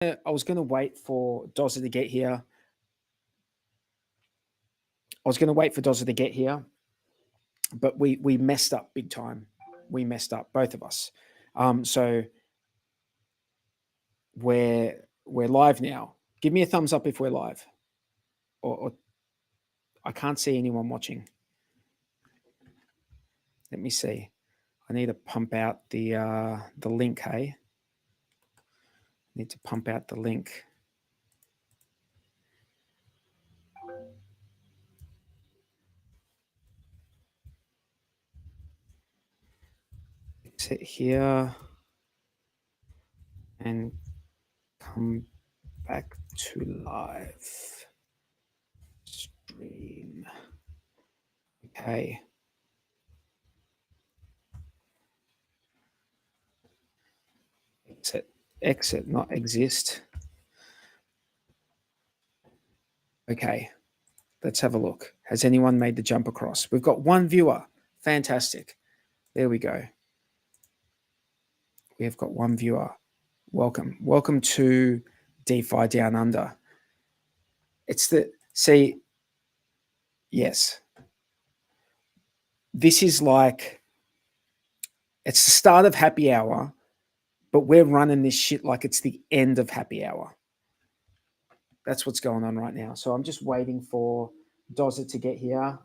was gonna wait for Dozza to get here. But we messed up big time. We messed up, both of us. So we're live now. Give me a thumbs up if we're live. Or I can't see anyone watching. Let me see. I need to pump out the link, hey? Need to pump out the link. Sit here and come back to live stream. Okay. Exit, not exist. Okay, let's have a look. Has anyone made the jump across? We've got one viewer. Fantastic. There we go. We have got one viewer. Welcome to DeFi Down Under. Yes. This is like, it's the start of happy hour, but we're running this shit like it's the end of happy hour. That's what's going on right now. So I'm just waiting for Dozza to get here.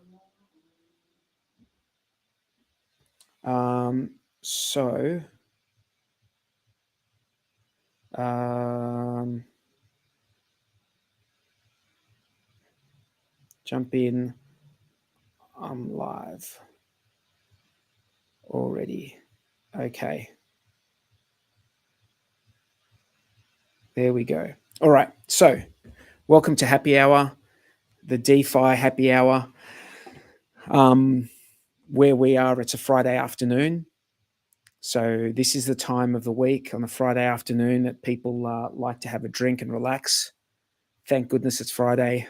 Jump in. I'm live already. Okay. There we go. All right. So welcome to happy hour, the DeFi happy hour. Where we are, it's a Friday afternoon. So this is the time of the week on a Friday afternoon that people like to have a drink and relax. Thank goodness it's Friday.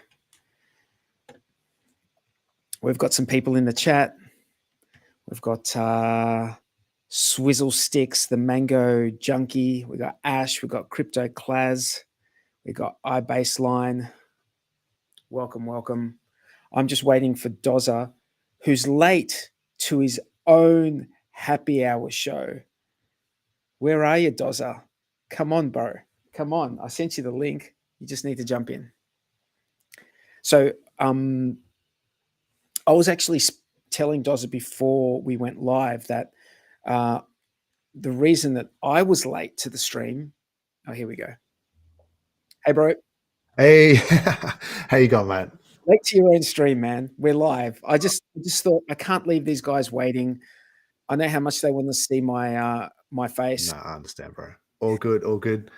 We've got some people in the chat. We've got Swizzle Sticks, the Mango Junkie. We got Ash. We got Crypto Claz. We got iBaseline. Welcome. I'm just waiting for Dozza, who's late to his own happy hour show. Where are you, Dozza? Come on, bro. Come on. I sent you the link. You just need to jump in. So I was actually telling Dozza before we went live that the reason that I was late to the stream. Oh, here we go. Hey, bro. Hey, how you going, mate? Late to your own stream, man. We're live. I just thought I can't leave these guys waiting. I know how much they want to see my my face. No, I understand, bro. All good.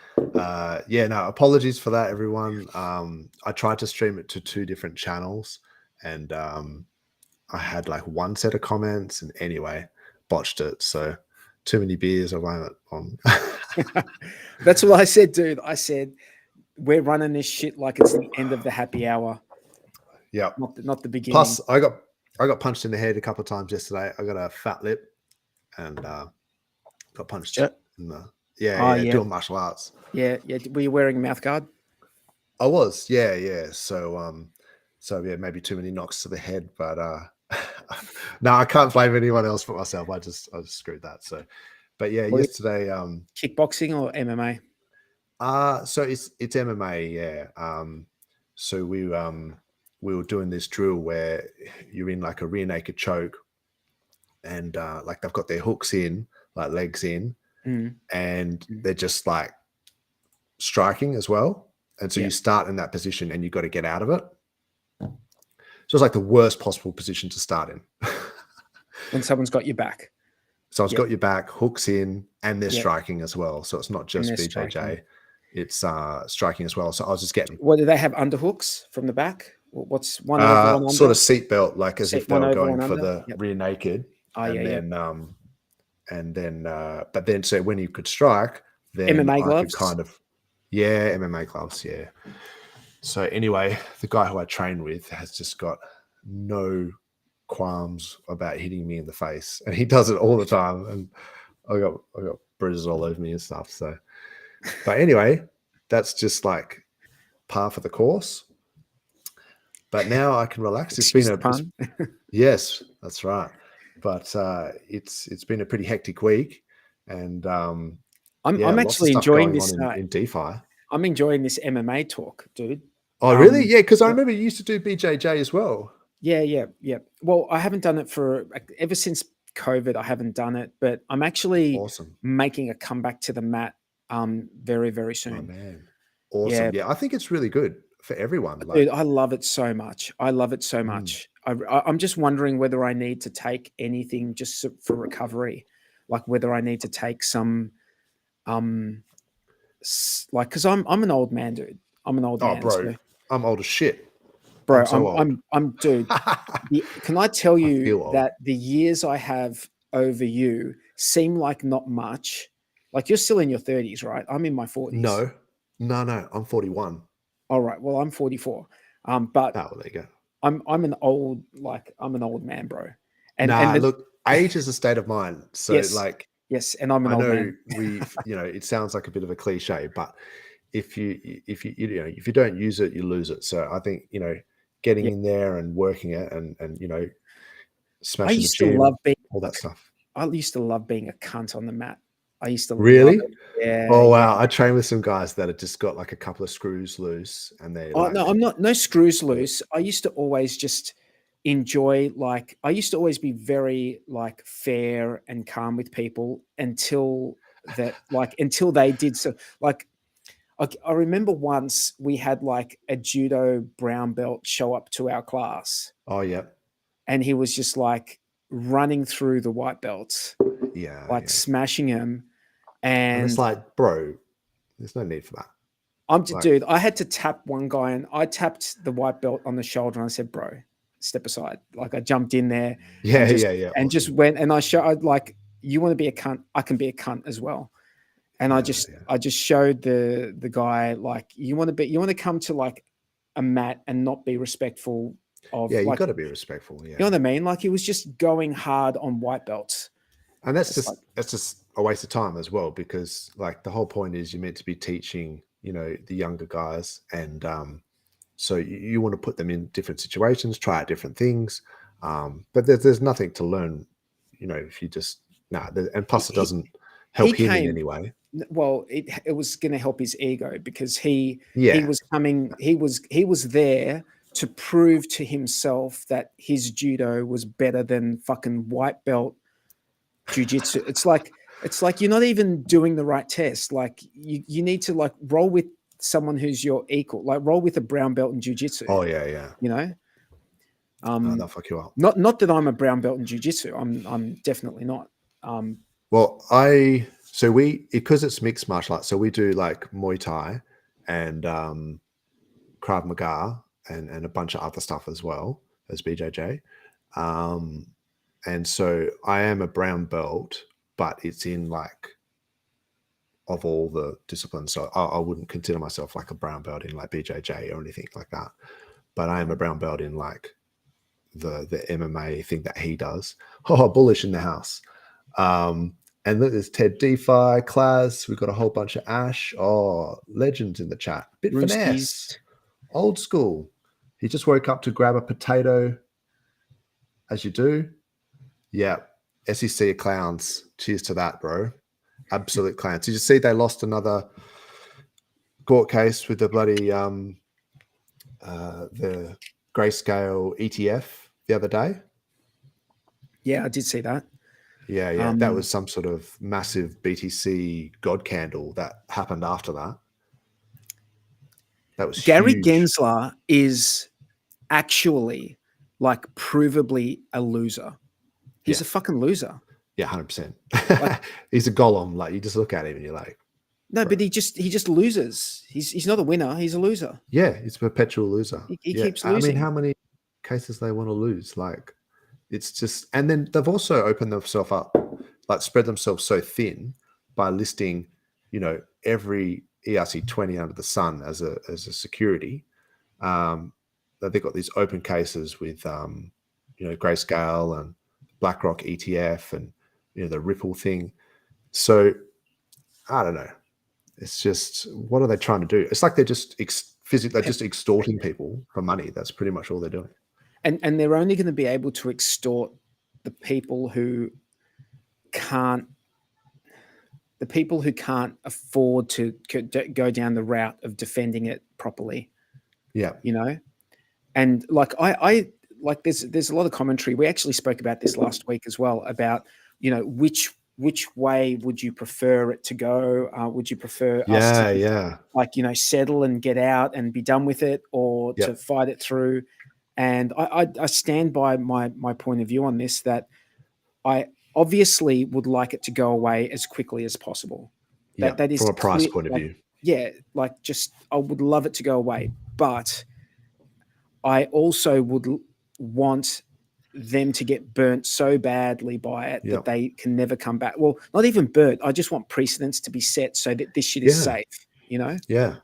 Yeah, no, apologies for that, everyone. I tried to stream it to 2 different channels, and I had like one set of comments, and anyway, botched it. So too many beers I won't on. That's what I said, dude. I said we're running this shit like it's the end of the happy hour. Yeah, not the beginning. Plus, I got punched in the head a couple of times yesterday. I got a fat lip, and got punched in the doing martial arts. Yeah. Were you wearing a mouth guard? I was, yeah. So yeah, maybe too many knocks to the head, but no, I can't blame anyone else but myself. I just screwed that. So, but yeah, yesterday, kickboxing or MMA? So it's MMA, yeah. So we were doing this drill where you're in like a rear naked choke, and like they've got their hooks in, like legs in, and they're just like striking as well. And so you start in that position and you've got to get out of it. So it's like the worst possible position to start in. When someone's got your back. Someone's got your back, hooks in, and they're striking as well. So it's not just BJJ, striking. It's striking as well. So I was just getting... What, do they have underhooks from the back? What's one over, one under? Sort of seatbelt, like as if they were going for the rear naked. But then so when you could strike, then MMA gloves? I could kind of... Yeah, MMA gloves, yeah. So anyway, the guy who I train with has just got no qualms about hitting me in the face, and he does it all the time. And I got bruises all over me and stuff. So, but anyway, that's just like par for the course. But now I can relax. It's Excuse been the pun. yes, that's right. But it's been a pretty hectic week, and yeah, I'm lots of actually stuff enjoying going on this. in DeFi. I'm enjoying this MMA talk, dude. Oh, really? Um, Yeah, because I yeah, remember you used to do BJJ as well. yeah. Well, I haven't done it for ever since COVID. I haven't done it, but I'm actually Awesome. making a comeback to the mat very, very Oh soon. man, Yeah, awesome. Yeah, I think it's really good for everyone. dude, Like, I love it so much. I love it so mm. much. I'm just wondering whether I need to take anything just for recovery, like whether I need to take some, um, like, because I'm an old man, dude. I'm an old Oh, man. bro, So, I'm old as shit. I'm bro, so old. dude. Can I tell I you feel old. that the years I have over you seem like not much? Like you're still in your 30s, right? I'm in my 40s. No, no, I'm 41. All right. Well, I'm 44. But Oh, well, there you go. I'm an old man, bro. And Nah, look, age is a state of mind. So, yes, like, yes, and I'm an I old know man. it sounds like a bit of a cliche, but if you don't use it, you lose it. So I think, getting Yeah. in there and working it and I smashing the used to love gym, being all that stuff. I used to love being a cunt on the mat. I used to love Really? it. Yeah, Oh yeah. wow. I train with some guys that have just got like a couple of screws loose and they Oh no, like I'm not no screws do it. loose. I used to always just enjoy like I used to always be very like fair and calm with people until they did so like I remember once we had like a judo brown belt show up to our class Oh yeah. and he was just like running through the white belts, Yeah, like yeah. smashing them. And it's And like, bro, there's no need for that. Like, dude, I had to tap one guy and I tapped the white belt on the shoulder and I said, bro, step aside. Like I jumped in there yeah, yeah, yeah. and just Awesome. went and I showed like, you want to be a cunt? I can be a cunt as well. And Yeah, yeah. I just showed the guy like you want to come to like a mat and not be respectful of Yeah, you like gotta be respectful. you Yeah. know what I mean? Like he was just going hard on white belts. And that's It's like just that's just a waste of time as well, because like the whole point is you're meant to be teaching, the younger guys, and so you want to put them in different situations, try out different things. But there's nothing to learn, if you just and plus it he doesn't he help him in came any way. well it was going to help his ego because he Yeah. was coming he was there to prove to himself that his judo was better than fucking white belt jujitsu. It's like you're not even doing the right test. Like you need to like roll with someone who's your equal. Like roll with a brown belt in jujitsu. Oh yeah, yeah. You know, They'll um, fuck you up. not that I'm a brown belt in jujitsu. I'm definitely not. Well, we because it's mixed martial arts, so we do like Muay Thai and Krav Maga and a bunch of other stuff as well as BJJ. Um, and so I am a brown belt, but it's in like of all the disciplines. So I wouldn't consider myself like a brown belt in like BJJ or anything like that. But I am a brown belt in like the MMA thing that he does. Oh, bullish in the house. And look, there's Ted DeFi, Class. We've got a whole bunch of Ash. Oh, legends in the chat. Bit Rooskies. finesse. Old school. He just woke up to grab a potato, as you do. Yeah. SEC are clowns. Cheers to that, bro. Absolute clowns. Did you see they lost another court case with the bloody the grayscale ETF the other day? Yeah, I did see that. Yeah, yeah. That was some sort of massive BTC god candle that happened after that. That was Gary huge. Gensler is actually like provably a loser. He's Yeah. a fucking loser. Yeah, 100%. Like He's a golem. Like, you just look at him and you're like, no, bro. but he just loses. He's not a winner. He's a loser. Yeah, he's a perpetual loser. He Yeah. keeps I mean, losing. how many cases they want to lose? Like, it's just, and then they've also opened themselves up, like spread themselves so thin by listing, every ERC20 under the sun as a security. That they've got these open cases with, Grayscale and BlackRock ETF and, the Ripple thing. So I don't know. It's just, what are they trying to do? It's like they're just physically, they're just extorting people for money. That's pretty much all they're doing. And they're only going to be able to extort the people who can't afford to go down the route of defending it properly, Yeah. you know. And like I like there's a lot of commentary. We actually spoke about this last week as well, about, you know, which way would you prefer it to go? Would you prefer us to just, Yeah. like, you know, settle and get out and be done with it, or to Yep. fight it through? And I stand by my point of view on this, that I obviously would like it to go away as quickly as possible. Yeah. That is From a price clear. point of Like, view. yeah, like, just, I would love it to go away, but I also would want them to get burnt so badly by it that Yep. they can never come back. Well, not even burnt. I just want precedents to be set so that this shit is Yeah. safe, you know? Yeah.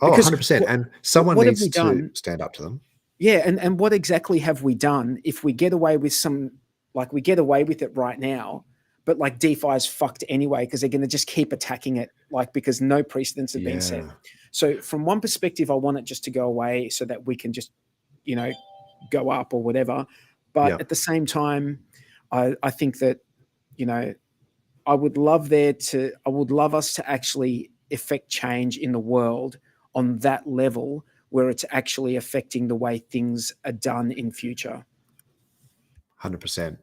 Oh, Because 100%. And someone what have needs we to done? stand up to them. Yeah, and what exactly have we done if we get away with some, like, we get away with it right now, but like DeFi is fucked anyway, because they're going to just keep attacking it, like, because no precedents have been set. Yeah. So from one perspective, I want it just to go away so that we can just, you know, go up or whatever. But Yeah. at the same time, I think that, you know, I would love us to actually effect change in the world on that level, where it's actually affecting the way things are done in future. 100%.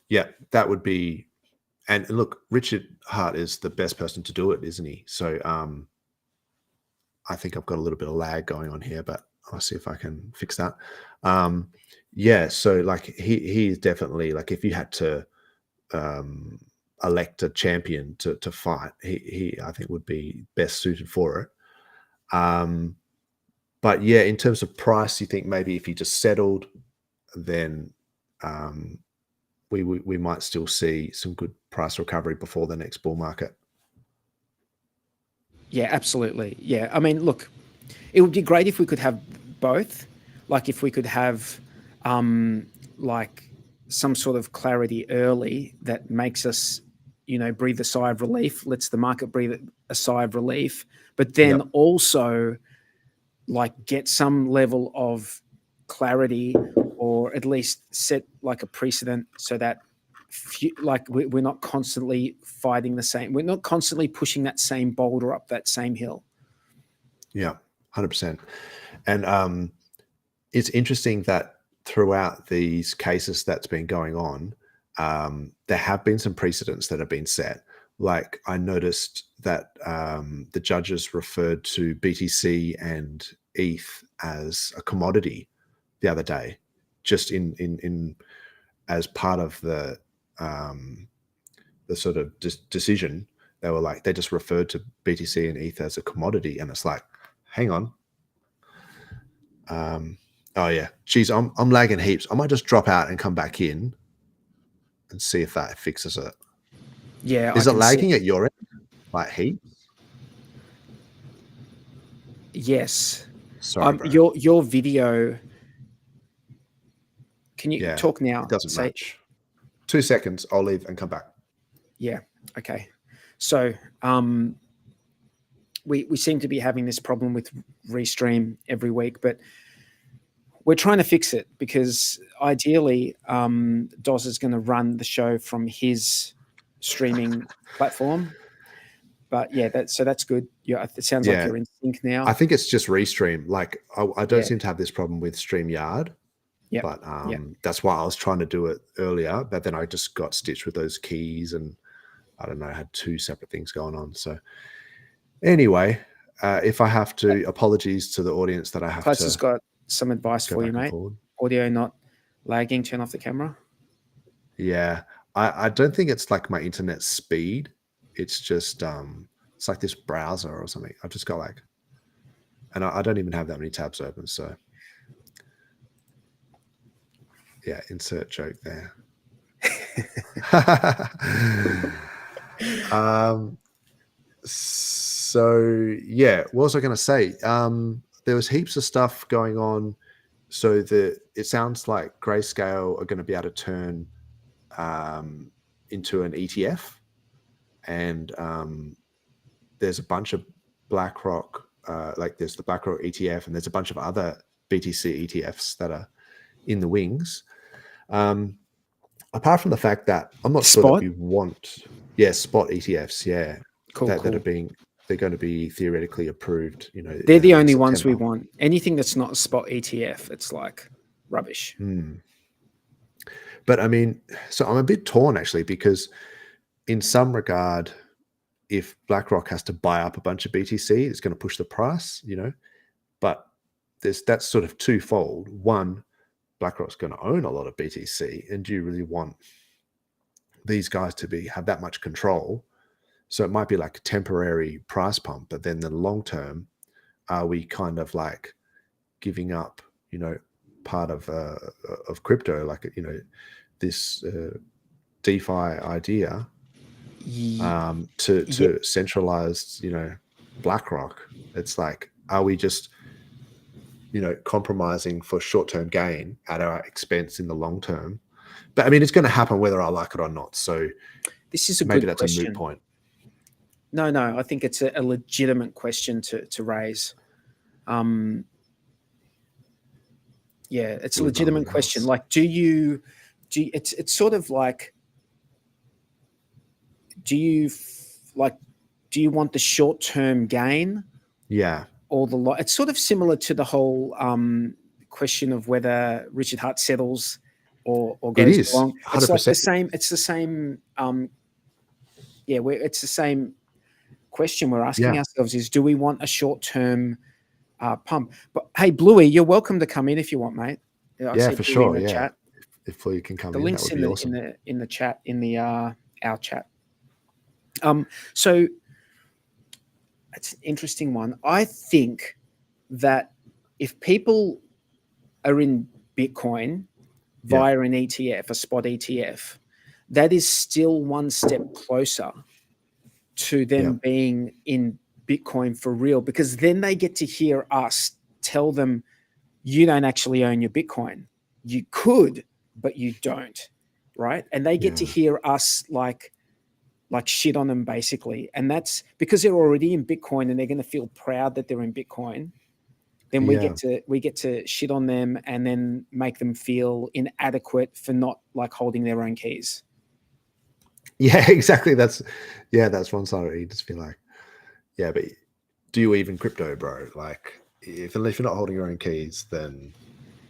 Yeah. That would be, and look, Richard Hart is the best person to do it, isn't he? So, I think I've got a little bit of lag going on here, but I'll see if I can fix that. Yeah, so like he is definitely, like, if you had to um, elect a champion to fight, he I think would be best suited for it. But yeah, in terms of price, you think maybe if he just settled, then um, we might still see some good price recovery before the next bull market. Yeah, absolutely. Yeah, I mean, look, it would be great if we could have both. Like, if we could have, like, some sort of clarity early that makes us, you know, breathe a sigh of relief, lets the market breathe a sigh of relief, but then Yep. also, like, get some level of clarity, or at least set like a precedent, so that like, we're not constantly fighting the same, we're not constantly pushing that same boulder up that same hill. Yeah. 100%. And it's interesting that throughout these cases that's been going on, there have been some precedents that have been set. Like, I noticed that the judges referred to BTC and ETH as a commodity the other day, just in as part of the sort of decision. They were like, they just referred to BTC and ETH as a commodity, and it's like, hang on. Oh yeah, geez, I'm lagging heaps. I might just drop out and come back in and see if that fixes it. Yeah, I Is it can see. lagging at your end, like heaps? Yes. Sorry, bro. Your video. Can you Yeah, talk it now? doesn't Say, match. 2 seconds, I'll leave and come back. yeah. Okay. So, we seem to be having this problem with Restream every week, but we're trying to fix it, because ideally, Doz is going to run the show from his streaming platform. But yeah, that's good. Yeah, it sounds like Yeah, you're in sync I now. think it's just Restream. Like, I don't Yeah. seem to have this problem with StreamYard, Yep. but Yep. that's why I was trying to do it earlier. But then I just got stitched with those keys, and I don't know, I had 2 separate things going on. So anyway, if I have to, apologies to the audience that I have Close has to got some advice go for you, back and mate. forward. Audio not lagging. Turn off the camera. Yeah, I don't think it's like my internet speed. It's just it's like this browser or something. I've just got like, and I don't even have that many tabs open. So yeah, insert joke there. So yeah, what was I going to say? There was heaps of stuff going on. So it sounds like Grayscale are going to be able to turn into an ETF, and there's a bunch of BlackRock, like there's the BlackRock ETF, and there's a bunch of other BTC ETFs that are in the wings. Apart from the fact that I'm not sure that Spot. we want, spot ETFs, Cool, that are cool. being, they're going to be theoretically approved, They're the in only ones we September. want. Anything that's not a spot ETF, it's like rubbish. But I mean, so I'm a bit torn actually, because in some regard, if BlackRock has to buy up a bunch of BTC, it's going to push the price, but that's sort of twofold. One, BlackRock's going to own a lot of BTC, and do you really want these guys to have that much control? So it might be like a temporary price pump, but then the long term, are we kind of like giving up, part of crypto, like this DeFi idea to centralized, BlackRock? It's like, are we just compromising for short-term gain at our expense in the long term? But I mean, it's going to happen whether I like it or not. So this is a maybe good that's question. a moot point. No, I think it's a legitimate question to raise. It's a legitimate question. Like, do you it's sort of like, do you want the short-term gain? Yeah. Or it's sort of similar to the whole question of whether Richard Hart settles or goes along. 100%. It's like the same. It's the same. It's the same question we're asking ourselves: is do we want a short-term pump? But hey, Bluey, you're welcome to come in if you want, mate. Yeah, for sure. Yeah, chat. if Bluey can come the in, link's that would be awesome. in the chat, in the our chat. So it's an interesting one. I think that if people are in Bitcoin via an ETF, a spot ETF, that is still one step closer to them being in Bitcoin for real, because then they get to hear us tell them, you don't actually own your Bitcoin. You could, but you don't, right? And they get to hear us like shit on them, basically. And that's because they're already in Bitcoin and they're going to feel proud that they're in Bitcoin. Then we get to shit on them and then make them feel inadequate for not like holding their own keys. Yeah, exactly. That's one side. You just feel like, but do you even crypto, bro? Like, if you're not holding your own keys, then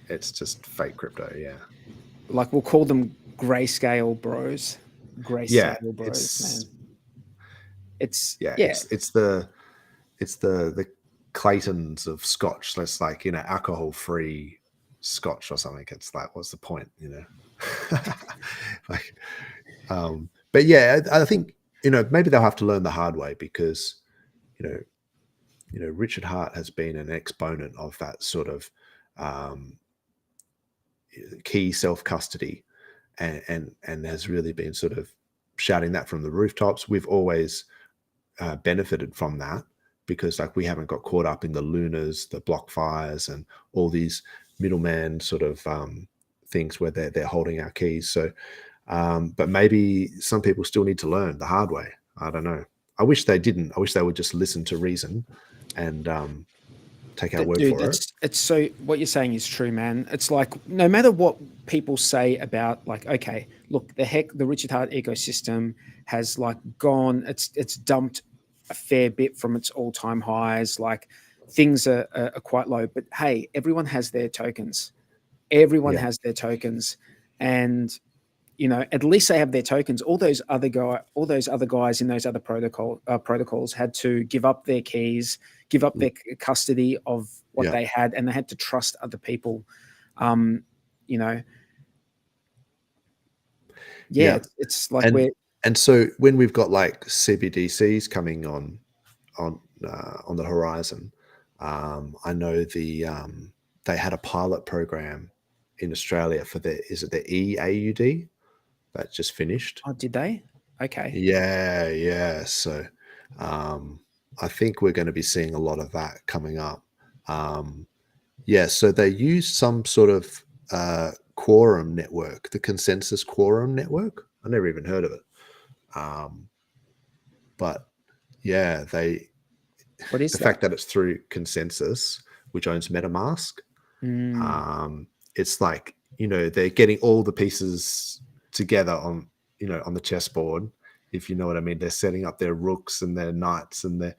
it's just fake crypto. Yeah. Like, we'll call them grayscale bros. Grayscale bros, man. It's the Claytons of Scotch. That's like, alcohol-free Scotch or something. It's like, what's the point, like, but I think, maybe they'll have to learn the hard way, because, Richard Hart has been an exponent of that sort of key self-custody, and has really been sort of shouting that from the rooftops. We've always benefited from that, because like we haven't got caught up in the Lunas, the BlockFires, and all these middleman sort of things where they're holding our keys. So, but maybe some people still need to learn the hard way. I don't know. I wish they didn't. I wish they would just listen to reason and take our word for it. It's so what you're saying is true, man. It's like, no matter what people say about, like, okay, look, the Richard Hart ecosystem has like gone, it's dumped a fair bit from its all-time highs. Like, things are quite low, but hey, everyone has their tokens. Everyone has their tokens, and at least they have their tokens. All those other guys in those other protocols had to give up their keys, give up their custody of what they had, and they had to trust other people. It's like and so when we've got like CBDCs coming on the horizon, I know they had a pilot program in Australia for the EAUD that just finished. Oh, did they? Okay. Yeah. So I think we're going to be seeing a lot of that coming up. So they use some sort of quorum network, the consensus quorum network. I never even heard of it. But yeah, What is the that? fact that it's through Consensus, which owns MetaMask. It's like, they're getting all the pieces together on the chessboard, if you know what I mean. They're setting up their rooks and their knights and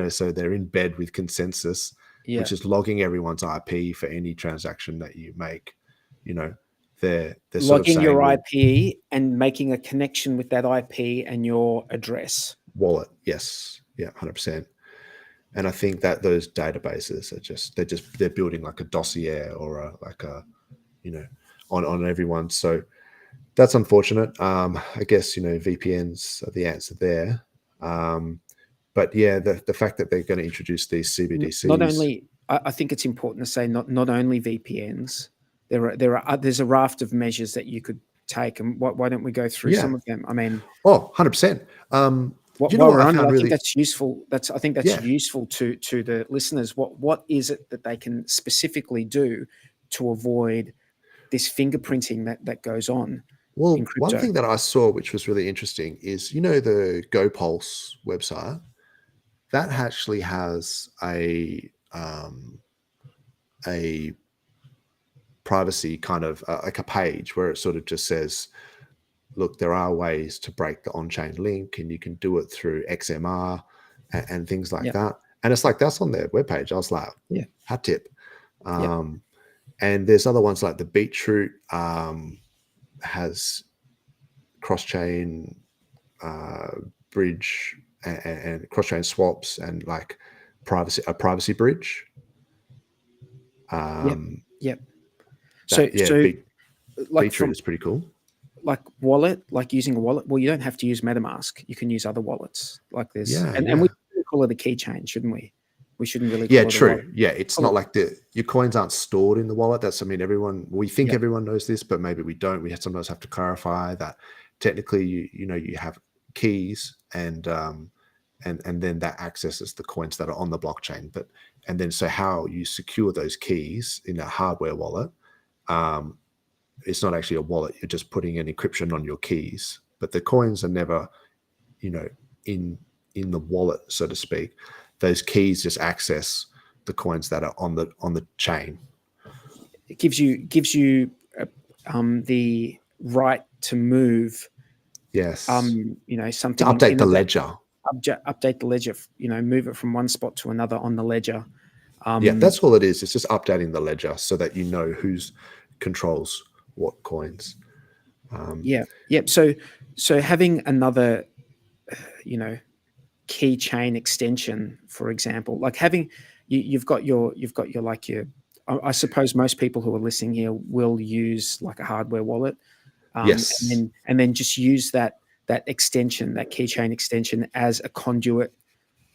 so they're in bed with Consensus, Yeah. which is logging everyone's IP for any transaction that you make. They're sort of Logging saying, your well, IP and making a connection with that IP and your address. wallet. Yes. Yeah, 100%. And I think that those databases are they're building like a dossier or on everyone. So that's unfortunate. I guess, VPNs are the answer there. But yeah, the fact that they're going to introduce these CBDCs. Not only, I think it's important to say, not only VPNs. There's a raft of measures that you could take, and why don't we go through some of them? I mean, 100%. while we're on it, I think that's useful. I think that's useful to the listeners. What is it that they can specifically do to avoid this fingerprinting that goes on? Well, one thing that I saw, which was really interesting, is the GoPulse website that actually has a privacy kind of like a page where it sort of just says, look, there are ways to break the on-chain link, and you can do it through XMR and things like that. And it's like, that's on their webpage. I was like, hat tip. And there's other ones like the Beetroot has cross-chain bridge and cross-chain swaps and like a privacy bridge. So like Beetroot is pretty cool. Like using a wallet. Well, you don't have to use MetaMask. You can use other wallets like this. And we call it a keychain, shouldn't we? We shouldn't really call it true. a wallet. Yeah, it's not like your coins aren't stored in the wallet. We think everyone knows this, but maybe we don't. We sometimes have to clarify that technically you have keys and then that accesses the coins that are on the blockchain. So how you secure those keys in a hardware wallet, it's not actually a wallet. You're just putting an encryption on your keys, but the coins are never, in the wallet, so to speak. Those keys just access the coins that are on the chain. It gives you the right to move. Yes. Something to update the ledger. Update the ledger. Move it from one spot to another on the ledger. That's all it is. It's just updating the ledger so that who's controls what coins. So having another, keychain extension, for example, like having you've got your I suppose most people who are listening here will use like a hardware wallet, yes, and then just use that extension, that keychain extension, as a conduit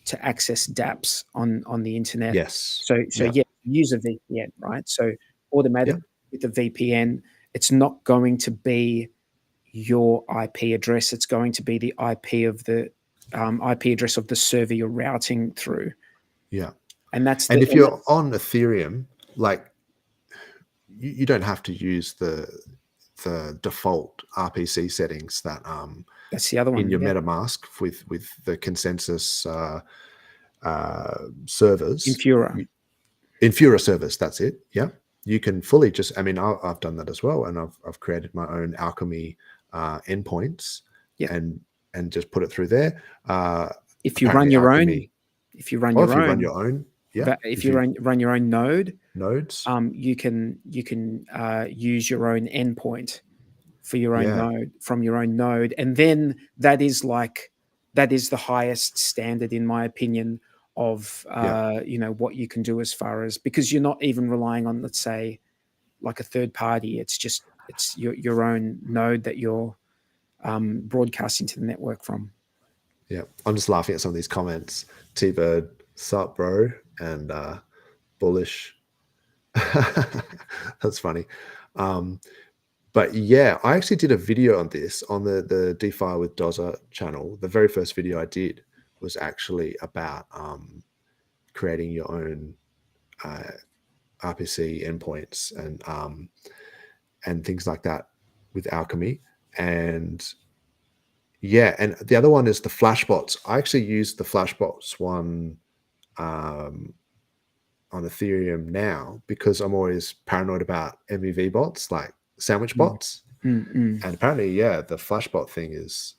to access dApps on the internet. Yes. So use a VPN, right? So automatically with the VPN, it's not going to be your IP address. It's going to be the IP of the IP address of the server you're routing through. Yeah. And if you're on Ethereum, like you don't have to use the default RPC settings that that's the other one in your MetaMask with the Consensus servers. Infura servers, that's it. Yeah. You can fully just, I've done that as well, and I've created my own Alchemy endpoints and just put it through there. If you run your own, if you run your own nodes, you can use your own endpoint for your own node from your own node, and then that is the highest standard, in my opinion, of what you can do as far as, because you're not even relying on, let's say, like a third party. It's your own node that you're broadcasting to the network from. Yeah, I'm just laughing at some of these comments. T-Bird, sup bro, and bullish. That's funny. But yeah, I actually did a video on this on the DeFi with Doza channel. The very first video I did was actually about creating your own RPC endpoints and things like that with Alchemy. And and the other one is the Flashbots. I actually used the Flashbots one on Ethereum now because I'm always paranoid about MEV bots, like sandwich Mm, bots. mm. And apparently, yeah, the Flashbot thing is.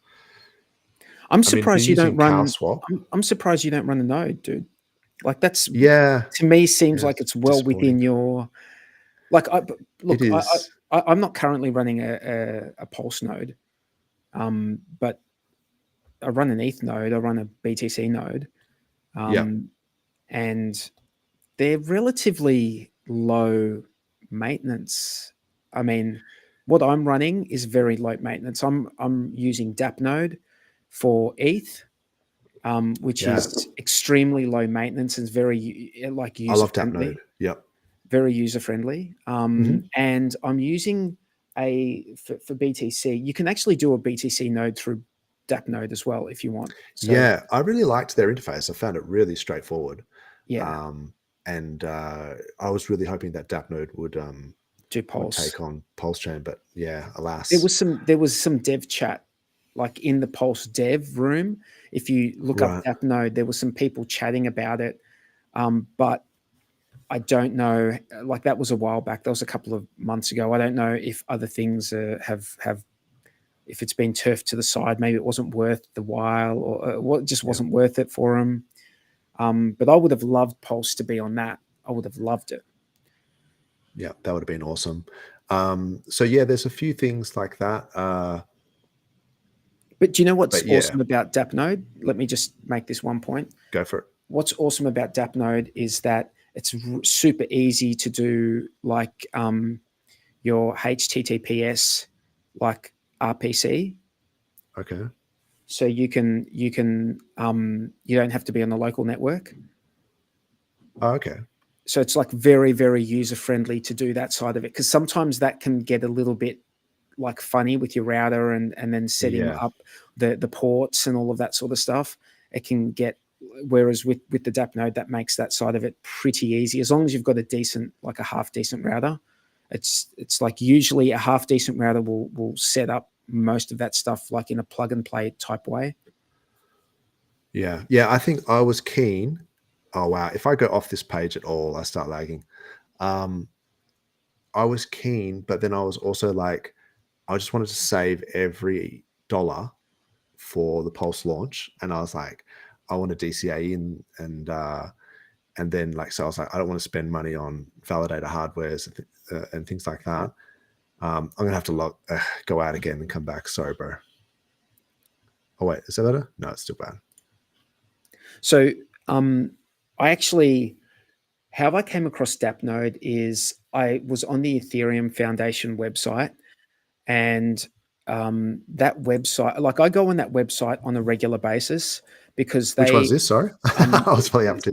I'm I mean, been surprised you don't using run. CowSwap. I'm surprised you don't run a node, dude. Like that's Yeah, to me seems yeah, like it's it's well within disappointing. your like. It Look, is. I'm not currently running a Pulse node, but I run an ETH node. I run a BTC node, Yeah, and they're relatively low maintenance. I mean, what I'm running is very low maintenance. I'm using DApp node for ETH, which yeah. is extremely low maintenance and very like I user love Tap friendly, Node. Yep. very user friendly. Hmm. And I'm using for BTC. You can actually do a BTC node through DApp node as well if you want. So Yeah, I really liked their interface. I found it really straightforward. yeah, Um, and I was really hoping that Dap Node do would Pulse. take on PulseChain, but yeah, There alas. was some dev chat like in the Pulse dev room. If you look up Right. DApp node, there were some people chatting about it. But I don't know. Like that was a while back. That was a couple of months ago. I don't know if other things have if it's been turfed to the side. Maybe it wasn't worth the while, or what just Yeah. wasn't worth it for them. But I would have loved Pulse to be on that. I would have loved it. Yeah, that would have been awesome. So yeah, there's a few things like that. But do you know what's But yeah, awesome about DApp node? Let me just make this one point. go for it. What's awesome about DApp node is that it's super easy to do like your HTTPS like RPC. Okay. So you don't have to be on the local network. Oh, okay. So it's like very user friendly to do that side of it, because sometimes that can get a little bit like funny with your router and then setting Yeah. up the ports and all of that sort of stuff. It can get, whereas with the DApp node, that makes that side of it pretty easy as long as you've got a decent, like a half decent router. It's like usually a half decent router will set up most of that stuff like in a plug and play type way. Yeah. Yeah. I think I was keen. Oh wow. If I go off this page at all, I start lagging. Um, I was keen, but then I was also like, I just wanted to save every dollar for the Pulse launch, and I was like, I want a DCA in, and then like, so I was like, I don't want to spend money on validator hardwares and things like that. I'm gonna have to go out again and come back. Sorry, bro. Oh wait, is that better? No, it's still bad. So I actually, how I came across DApp node is I was on the Ethereum Foundation website, and that website, like I go on that website on a regular basis because Which one's they this? Sorry, um, I was probably up to.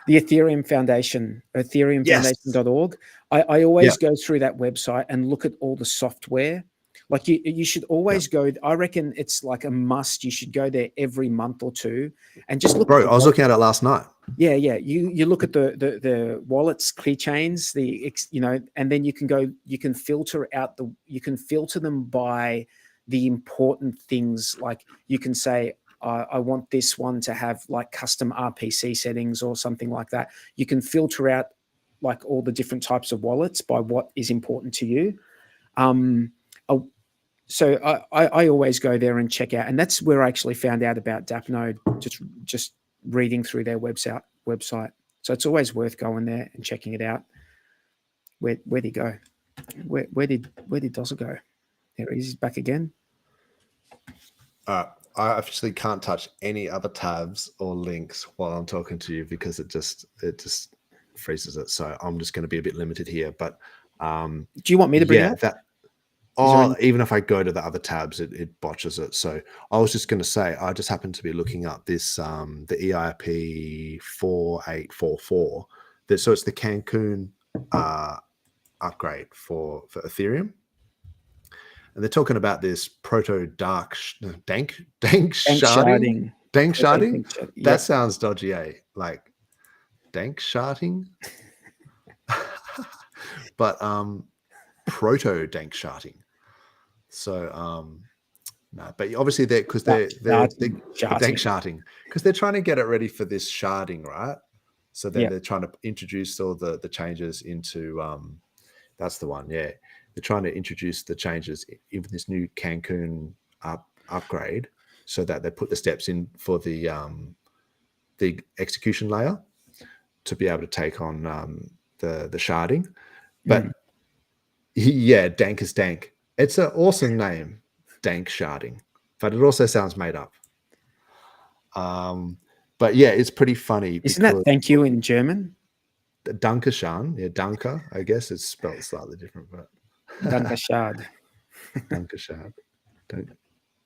the Ethereum Foundation, Yes. ethereumfoundation.org. I Yeah. always go through that website and look at all the software. Like you should Yeah. always go. I reckon it's like a must. You should go there every month or two and just look at Bro, the I was looking at it last night. yeah. You look at the wallets, keychains, and then you can filter out you can filter them by the important things. Like you can say, I want this one to have like custom RPC settings or something like that. You can filter out like all the different types of wallets by what is important to you. Um, I- so I always go there and check out, and that's where I actually found out about DAppNode, just reading through their website. So it's always worth going there and checking it out. Where'd he go? Where did Dozer go? There he is, he's back again. I officially can't touch any other tabs or links while I'm talking to you because it just freezes it. So I'm just going to be a bit limited here. But Do you want me to bring it up? that. Is there Even if I go to the other tabs, it botches it. So I was just going to say, I just happened to be looking up this the EIP 4844. So it's the Cancun upgrade for Ethereum. And they're talking about this proto dank sharding. Dank sharding? That sounds dodgy, eh? Like dank sharding? But proto dank sharding. So no, but obviously they're dank sharding because they're trying to get it ready for this sharding, right? So then Yeah. they're trying to introduce all the changes into that's the one. Yeah, they're trying to introduce the changes in this new Cancun upgrade, so that they put the steps in for the execution layer to be able to take on the sharding. But yeah, Dank is Dank. It's an awesome name, Dank sharding, but it also sounds made up. But yeah, it's pretty funny. Isn't that thank you in German? Dankeschön, yeah, Danke. I guess it's spelled slightly different, but Dankeschön. Dankeschön,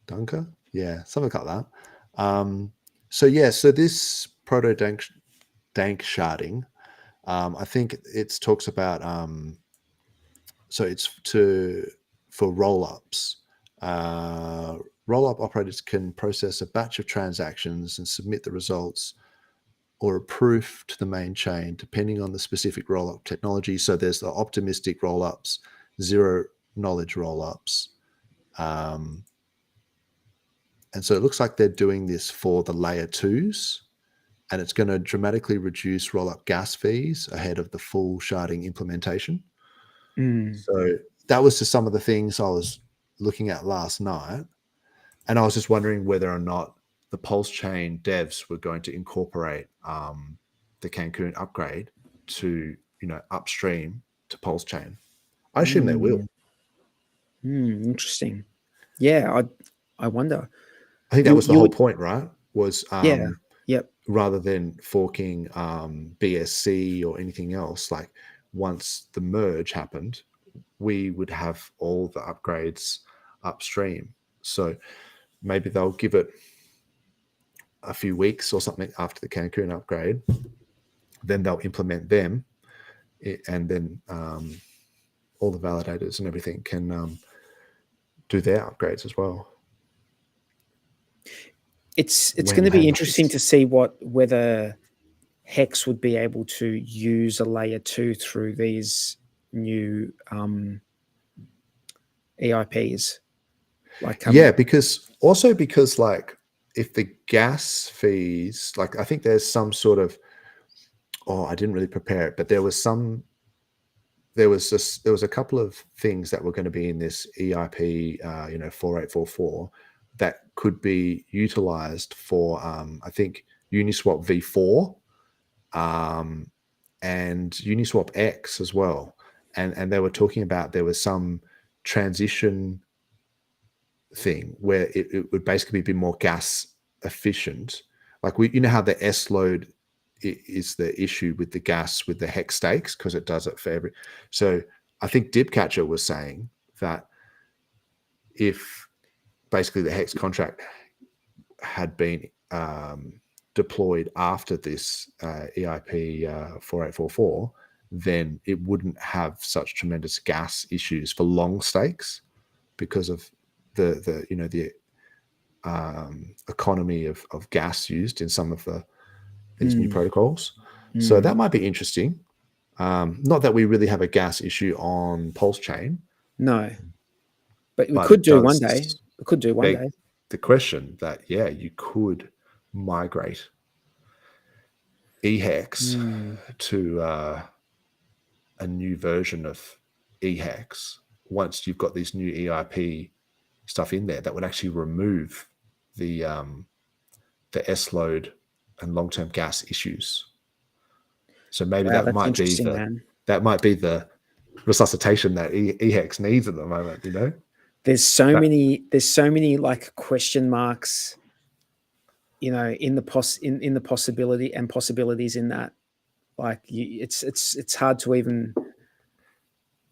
Danke, yeah, something like that. So yeah, so this proto Dank sharding, I think it talks about so it's for roll-ups. Roll-up operators can process a batch of transactions and submit the results or a proof to the main chain, depending on the specific roll-up technology. So there's the optimistic roll-ups, zero knowledge roll-ups. And so it looks like they're doing this for the layer 2s, and it's going to dramatically reduce roll-up gas fees ahead of the full sharding implementation. So that was just some of the things I was looking at last night. And I was just wondering whether or not the PulseChain devs were going to incorporate the Cancun upgrade to, upstream to PulseChain. I assume they will. Interesting. Yeah, I wonder. I think that was the whole point, right? Was Yep. rather than forking BSC or anything else, like once the merge happened, we would have all the upgrades upstream. So maybe they'll give it a few weeks or something after the Cancun upgrade, then they'll implement them, and then all the validators and everything can do their upgrades as well. It's going to be interesting to see whether Hex would be able to use a layer 2 through these new EIPs. Because like if the gas fees, like I think there's some sort of, I didn't really prepare it, but there was a couple of things that were going to be in this EIP 4844 that could be utilized for I think Uniswap v4 and Uniswap X as well, and they were talking about there was some transition thing where it would basically be more gas efficient. Like how the S load is the issue with the gas with the hex stakes, because it does it for every. So I think Dipcatcher was saying that if basically the hex contract had been deployed after this EIP 4844, then it wouldn't have such tremendous gas issues for long stakes because of the economy of gas used in some of these new protocols. So that might be interesting. Not that we really have a gas issue on PulseChain. No, but we could do one day. We could do one day. The question that, you could migrate eHex to a new version of eHex once you've got these new EIP stuff in there that would actually remove the S load and long-term gas issues. So maybe that might be the resuscitation that eHex needs at the moment. There's so many like question marks, in the possibility and possibilities in that. Like it's hard to even,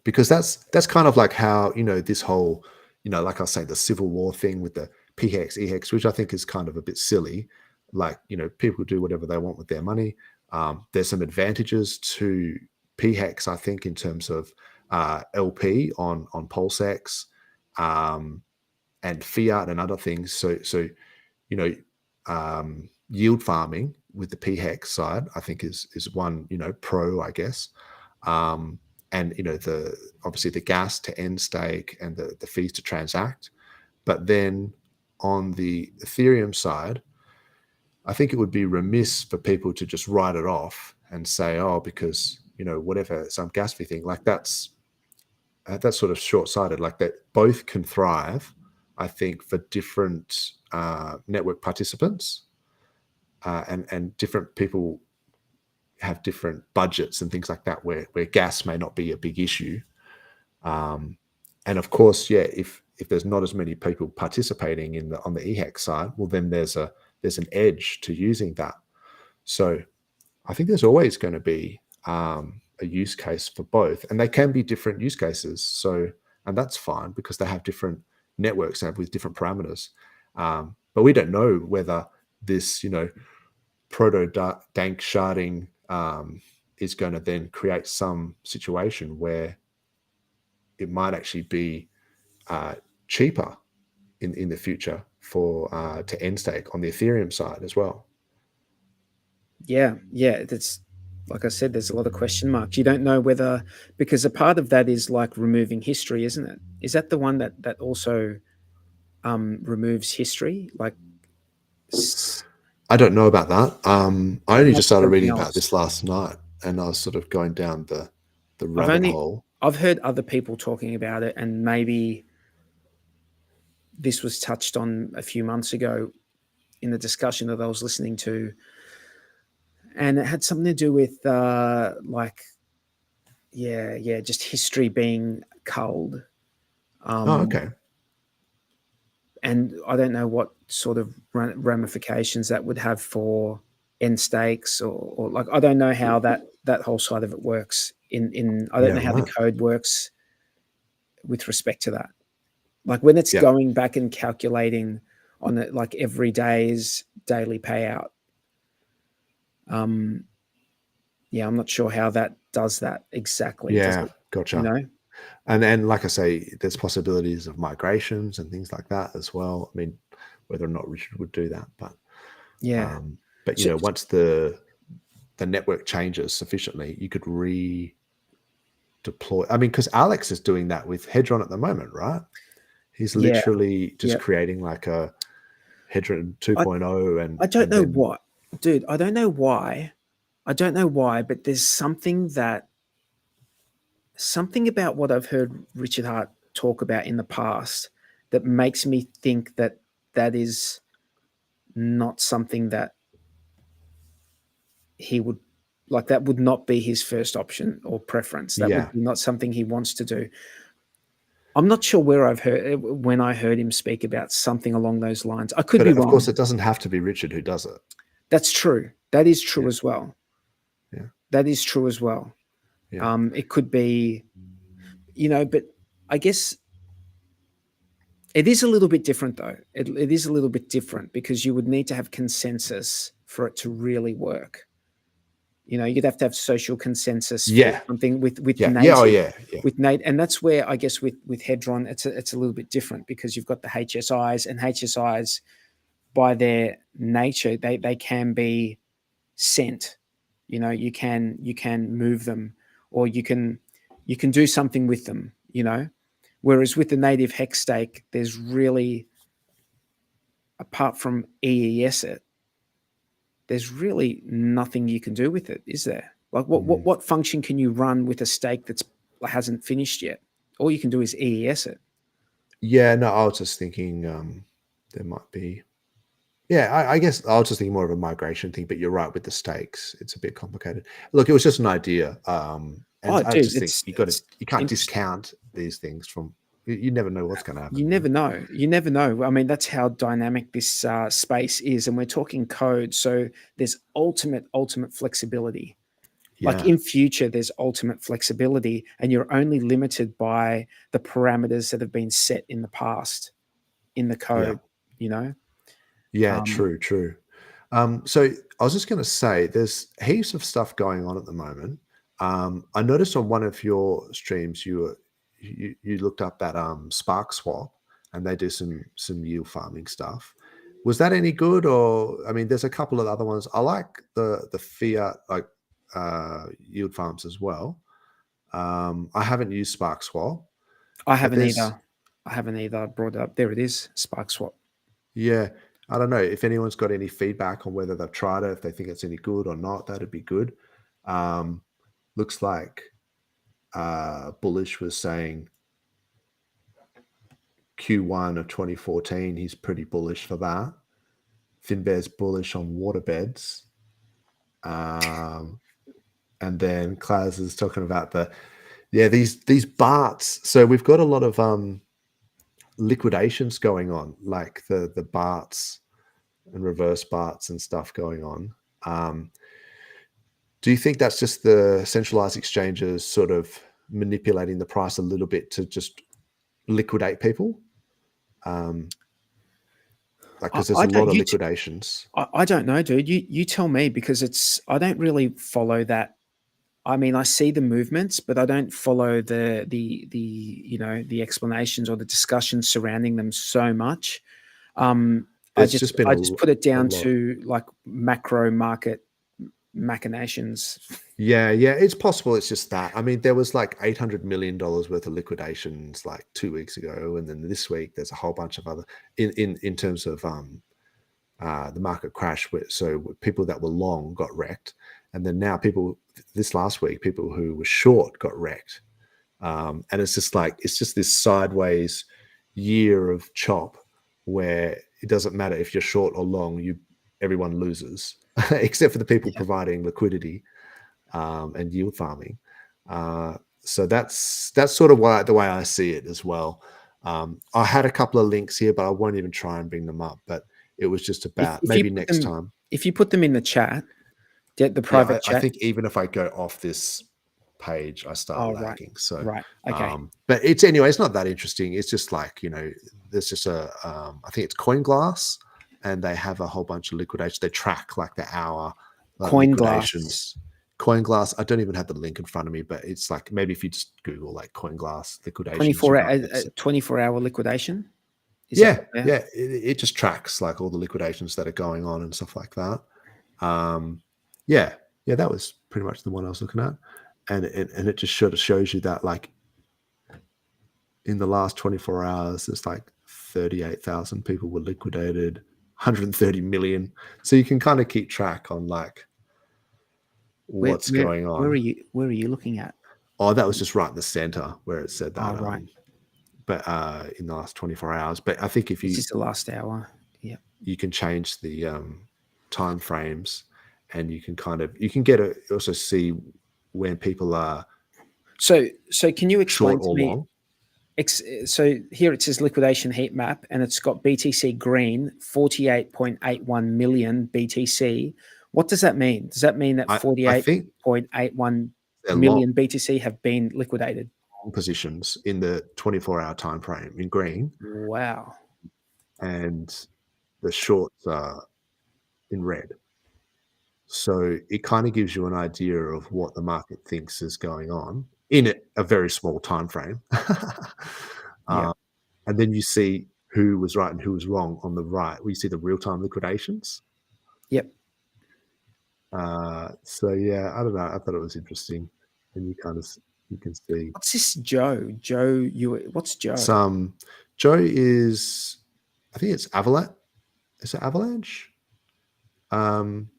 because that's kind of like how this whole like I was saying, the civil war thing with the PHEX EHEX, which I think is kind of a bit silly. Like people do whatever they want with their money. There's some advantages to PHEX, I think, in terms of LP on PulseX and fiat and other things. So yield farming with the PHEX side, I think is one pro, I guess. And obviously the gas to end stake and the fees to transact. But then on the Ethereum side, I think it would be remiss for people to just write it off and say, oh, because whatever, some gas fee thing, like that's sort of short-sighted. Like that, both can thrive, I think, for different network participants, and different people have different budgets and things like that, where gas may not be a big issue. And of course, yeah, if there's not as many people participating on the EHEC side, well, then there's an edge to using that. So I think there's always going to be a use case for both, and they can be different use cases. So, and that's fine because they have different networks and with different parameters. But we don't know whether this, proto-dank sharding is going to then create some situation where it might actually be cheaper in the future for to end stake on the Ethereum side as well. Yeah, that's, like I said, there's a lot of question marks. You don't know whether, because a part of that is like removing history, isn't it? Is that the one that also removes history? Like, I don't know about that. I only just started something reading about else. this last night, and I was sort of going down the rabbit hole. I've heard other people talking about it, and maybe this was touched on a few months ago in the discussion that I was listening to, and it had something to do with just history being culled. Okay. And I don't know what sort of ramifications that would have for end stakes, or like, I don't know how that whole side of it works. I don't know how the code works with respect to that. Like when it's going back and calculating on it, like every day's daily payout. I'm not sure how that does that exactly. Yeah, gotcha. And then, like I say, there's possibilities of migrations and things like that as well. I mean, whether or not Richard would do that, but once the network changes sufficiently, you could redeploy. I mean, because Alex is doing that with Hedron at the moment, right? He's literally just creating like a Hedron 2.0, and I don't know what, dude. I don't know why. But there's something about what I've heard Richard Hart talk about in the past that makes me think that is not something that he would like. That would not be his first option or preference. That would be not something he wants to do. I'm not sure where when I heard him speak about something along those lines. I could be wrong. Of course, it doesn't have to be Richard who does it. That's true. That is true as well. Yeah. That is true as well. Yeah. It could be, but I guess it is a little bit different, though. It is a little bit different because you would need to have consensus for it to really work. You'd have to have social consensus for something with native. With Nate, and that's where I guess with Hedron, it's a little bit different because you've got the HSIs, and HSIs by their nature, they can be sent. You can move them, or you can do something with them. Whereas with the native hex stake, there's really, apart from EES it, there's really nothing you can do with it, is there? Like what function can you run with a stake that hasn't finished yet? All you can do is EES it. Yeah, no, I was just thinking there might be. Yeah, I guess I was just thinking more of a migration thing, but you're right with the stakes. It's a bit complicated. Look, it was just an idea. And I just think you can't discount these things from. You never know what's going to happen. You never know. You never know. I mean, that's how dynamic this space is, and we're talking code. So there's ultimate flexibility. Yeah. Like in future, there's ultimate flexibility, and you're only limited by the parameters that have been set in the past in the code. Yeah, true. So I was just going to say, there's heaps of stuff going on at the moment. I noticed on one of your streams you looked up at Spark Swap, and they do some yield farming stuff. Was that any good? Or I mean, there's a couple of other ones. I like the fiat like yield farms as well. I haven't used Spark Swap. I haven't either. I brought it up. There it is, Spark Swap. Yeah. I don't know if anyone's got any feedback on whether they've tried it, if they think it's any good or not. That'd be good. Looks like Bullish was saying Q1 of 2014, he's pretty bullish for that. Finbear's bullish on waterbeds. And then Klaus is talking about these BARTs. So we've got a lot of liquidations going on, like the BARTs and reverse BARTs and stuff going on. Do you think that's just the centralized exchanges sort of manipulating the price a little bit to just liquidate people? Because there's a lot of liquidations. I don't know, dude. You tell me, because I don't really follow that. I mean, I see the movements, but I don't follow the explanations or the discussions surrounding them so much. I just put it down to like macro market machinations. Yeah, it's possible. It's just that. I mean, there was like $800 million worth of liquidations like 2 weeks ago, and then this week there's a whole bunch of other in terms of the market crash. So people that were long got wrecked, and then now this last week, people who were short got wrecked, and it's just this sideways year of chop where it doesn't matter if you're short or long, everyone loses except for the people providing liquidity and yield farming. So that's sort of the way I see it as well. I had a couple of links here, but I won't even try and bring them up. But it was just about maybe next time. If you put them in the chat, the private chat. I think even if I go off this page, I start lagging. Right. So right, okay. But it's not that interesting. It's just like, there's just I think it's CoinGlass, and they have a whole bunch of liquidations. They track like the hour liquidations. CoinGlass. I don't even have the link in front of me, but it's like, maybe if you just Google like CoinGlass liquidations. 24-hour liquidation. It just tracks like all the liquidations that are going on and stuff like that. That was pretty much the one I was looking at, and it just sort of shows you that like in the last 24 hours, there's like 38,000 people were liquidated, 130 million. So you can kind of keep track on like what's going on. Where are you looking at? Oh, that was just right in the center where it said that. Oh, right. But in the last 24 hours. But I think if you... This is the last hour. Yeah. You can change the time frames, and you can also see when people are... So can you explain to me... long? So here it says liquidation heat map, and it's got BTC green, 48.81 million BTC. What does that mean? Does that mean that 48.81 million BTC have been liquidated? Positions in the 24-hour time frame in green. Wow. And the shorts are in red. So it kind of gives you an idea of what the market thinks is going on in a very small time frame. And then you see who was right and who was wrong on the right. We see the real-time liquidations. Yep. So yeah, I don't know. I thought it was interesting, and you can see. What's this Joe? What's Joe? Joe is, I think it's Avalanche. Is it Avalanche?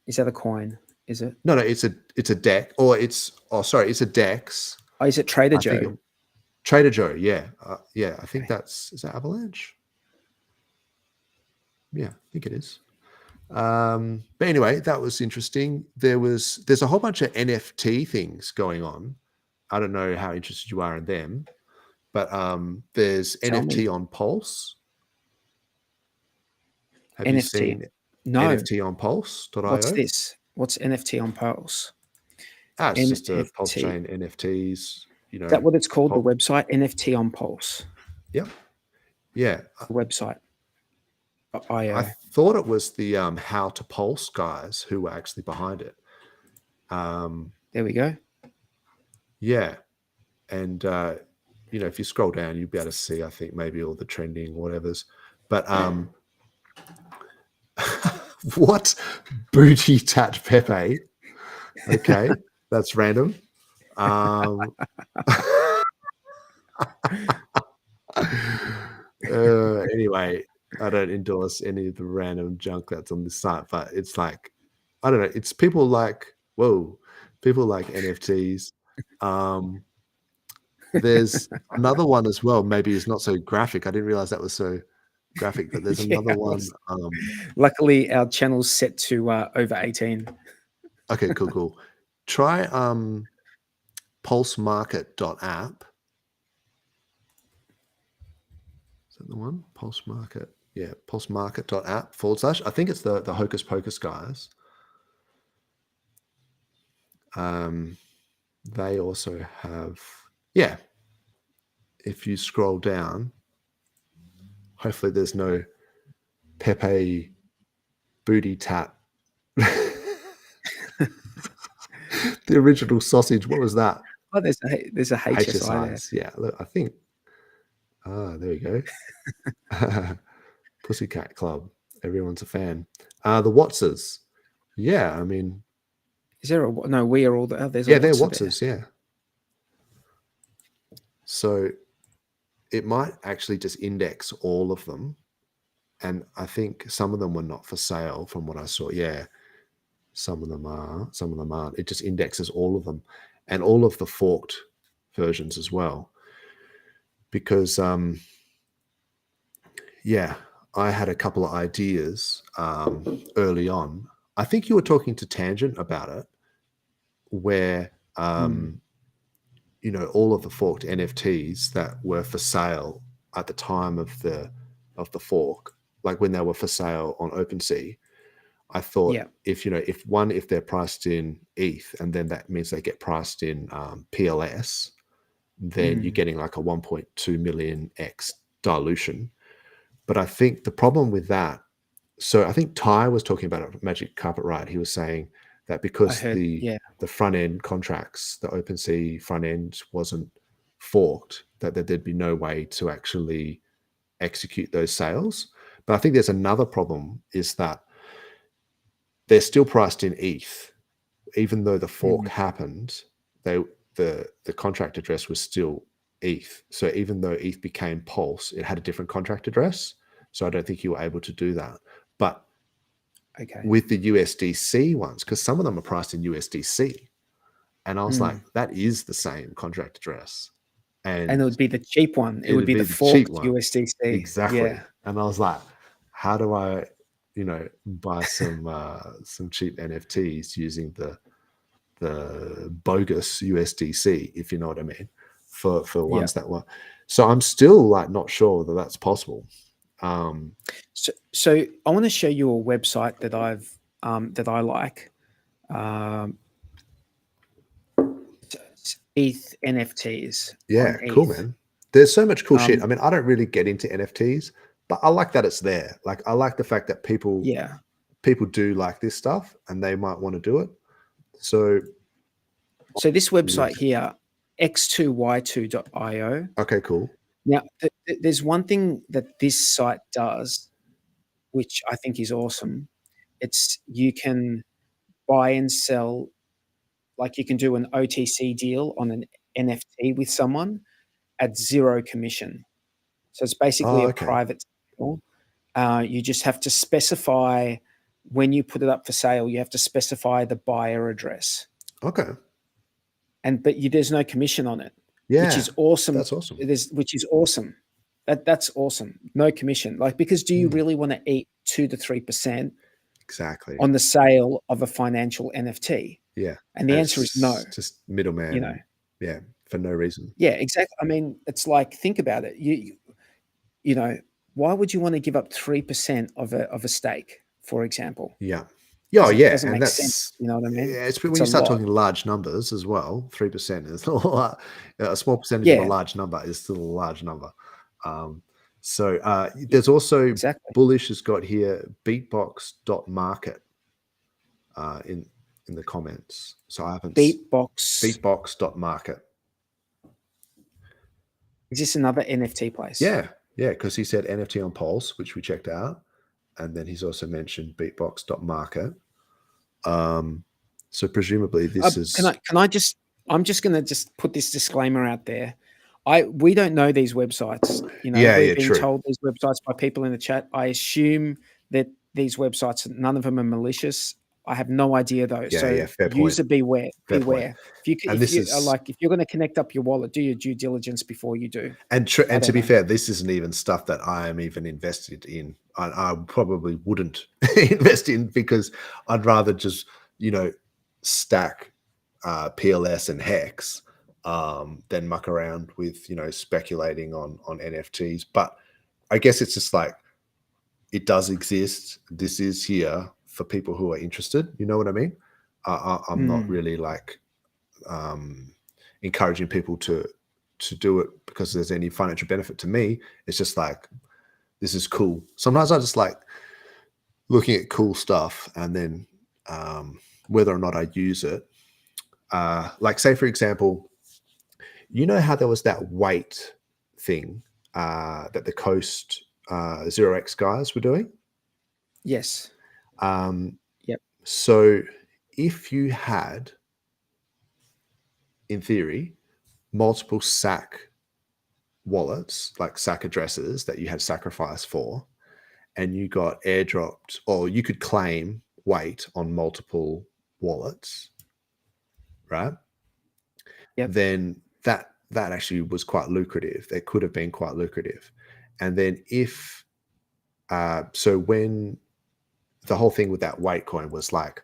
Is that a coin? Is it? No, it's a deck, or it's a DEX. Oh, is it Trader Joe? Trader Joe, yeah. I think is that Avalanche? Yeah, I think it is. But anyway, that was interesting. There's a whole bunch of NFT things going on. I don't know how interested you are in them, but there's NFT on Pulse. Have you seen NFT on Pulse.io? What's this? What's NFT on Pulse? It's just a PulseChain NFTs. Is that what it's called? The website NFT on Pulse. Yep. Yeah. The website. I thought it was the How to Pulse guys who were actually behind it. There we go. Yeah. And, if you scroll down, you'll be able to see, I think, maybe all the trending whatevers. But what? Booty Tat Pepe. Okay. That's random. Anyway, I don't endorse any of the random junk that's on this site, but it's like, I don't know, it's people like, whoa, People like NFTs. There's another one as well. Maybe it's not so graphic. I didn't realize that was so graphic, but there's Yeah, another one. luckily our channel's set to over 18. Okay, cool. Try pulsemarket.app. Is that the one? Pulse Market. Yeah, pulsemarket.app / I think it's the Hocus Pocus guys. They also have, yeah. If you scroll down, hopefully there's no Pepe booty tap. The original sausage. What was that? Oh, there's a HSI there. HSIs. Yeah, look, I think. There you go. Pussycat Club. Everyone's a fan. The Wattses. Yeah, I mean. Is there a no? We are all the. Oh, there's Yeah, a they're Wattses Wattses. Yeah. So it might actually just index all of them, and I think some of them were not for sale from what I saw. Yeah, some of them are, some of them aren't. It just indexes all of them, and all of the forked versions as well. Because yeah, I had a couple of ideas early on. I think you were talking to Tangent about it, where you know, all of the forked NFTs that were for sale at the time of the fork, like when they were for sale on OpenSea, I thought if they're priced in ETH, and then that means they get priced in PLS, then you're getting like a 1.2 million X dilution. But I think the problem with that, so I think Ty was talking about it, Magic Carpet Ride. He was saying that because the front end contracts, the OpenSea front end wasn't forked, that there'd be no way to actually execute those sales. But I think there's another problem, is that they're still priced in ETH, even though the fork happened. The contract address was still ETH. So even though ETH became Pulse, it had a different contract address. So I don't think you were able to do that. But with the USDC ones, because some of them are priced in USDC, and I was like, that is the same contract address, and it would be the cheap one. It would be the forked USDC. Exactly. Yeah. And I was like, how do I, buy some cheap NFTs using the bogus USDC, if you know what I mean, for ones that were. So I'm still like not sure that that's possible. So I want to show you a website that I like. ETH NFTs. Yeah, cool, man. There's so much cool shit. I mean, I don't really get into NFTs, but I like that it's there. Like, I like the fact that people do like this stuff, and they might want to do it. So this website here, x2y2.io. Okay, cool. Now, there's one thing that this site does, which I think is awesome. It's you can buy and sell, like you can do an OTC deal on an NFT with someone at zero commission. So it's basically a private sale. You just have to specify, when you put it up for sale, you have to specify the buyer address. Okay. But there's no commission on it. Yeah, which is awesome. That's awesome. Which is awesome. That's awesome. No commission. Like, because do you really want to eat 2 to 3% exactly on the sale of a financial NFT? Yeah. And the answer is no. Just middleman. Yeah, for no reason. Yeah, exactly. I mean, it's like, think about it. You know, why would you want to give up 3% of a stake, for example? Yeah. Oh, yeah, doesn't make sense. You know what I mean? Yeah, it's when you start talking large numbers as well. 3% is a lot. A small percentage of a large number is still a large number. So there's also Bullish has got here beatbox.market in the comments. So I haven't beatbox.market. Is this another NFT place? Yeah, because he said NFT on Pulse, which we checked out. And then he's also mentioned beatbox.market. So presumably this is. Can I just? I'm just going to just put this disclaimer out there. We don't know these websites. We've been told these websites by people in the chat. I assume that these websites, none of them are malicious. I have no idea though. Yeah, So fair point. user beware. Fair point. Beware. If And this is like, if you're going to connect up your wallet, do your due diligence before you do. and I to don't be know. fair, this isn't even stuff that I am even invested in. I probably wouldn't invest in because I'd rather just stack PLS and Hex than muck around with speculating on NFTs. But I guess it's just like it does exist. This is here for people who are interested. You know what I mean? I'm not really like encouraging people to do it because there's any financial benefit to me. It's just like, this is cool. Sometimes I just like looking at cool stuff and then whether or not I use it. Like say, for example, you know how there was that weight thing that the Coast 0x guys were doing? Yes. Yep. So if you had, in theory, multiple SAC wallets, like SAC addresses that you had sacrificed for, and you got airdropped, or you could claim weight on multiple wallets, right? Yep. Then that actually was quite lucrative. That could have been quite lucrative. And then if so when the whole thing with that weight coin was like,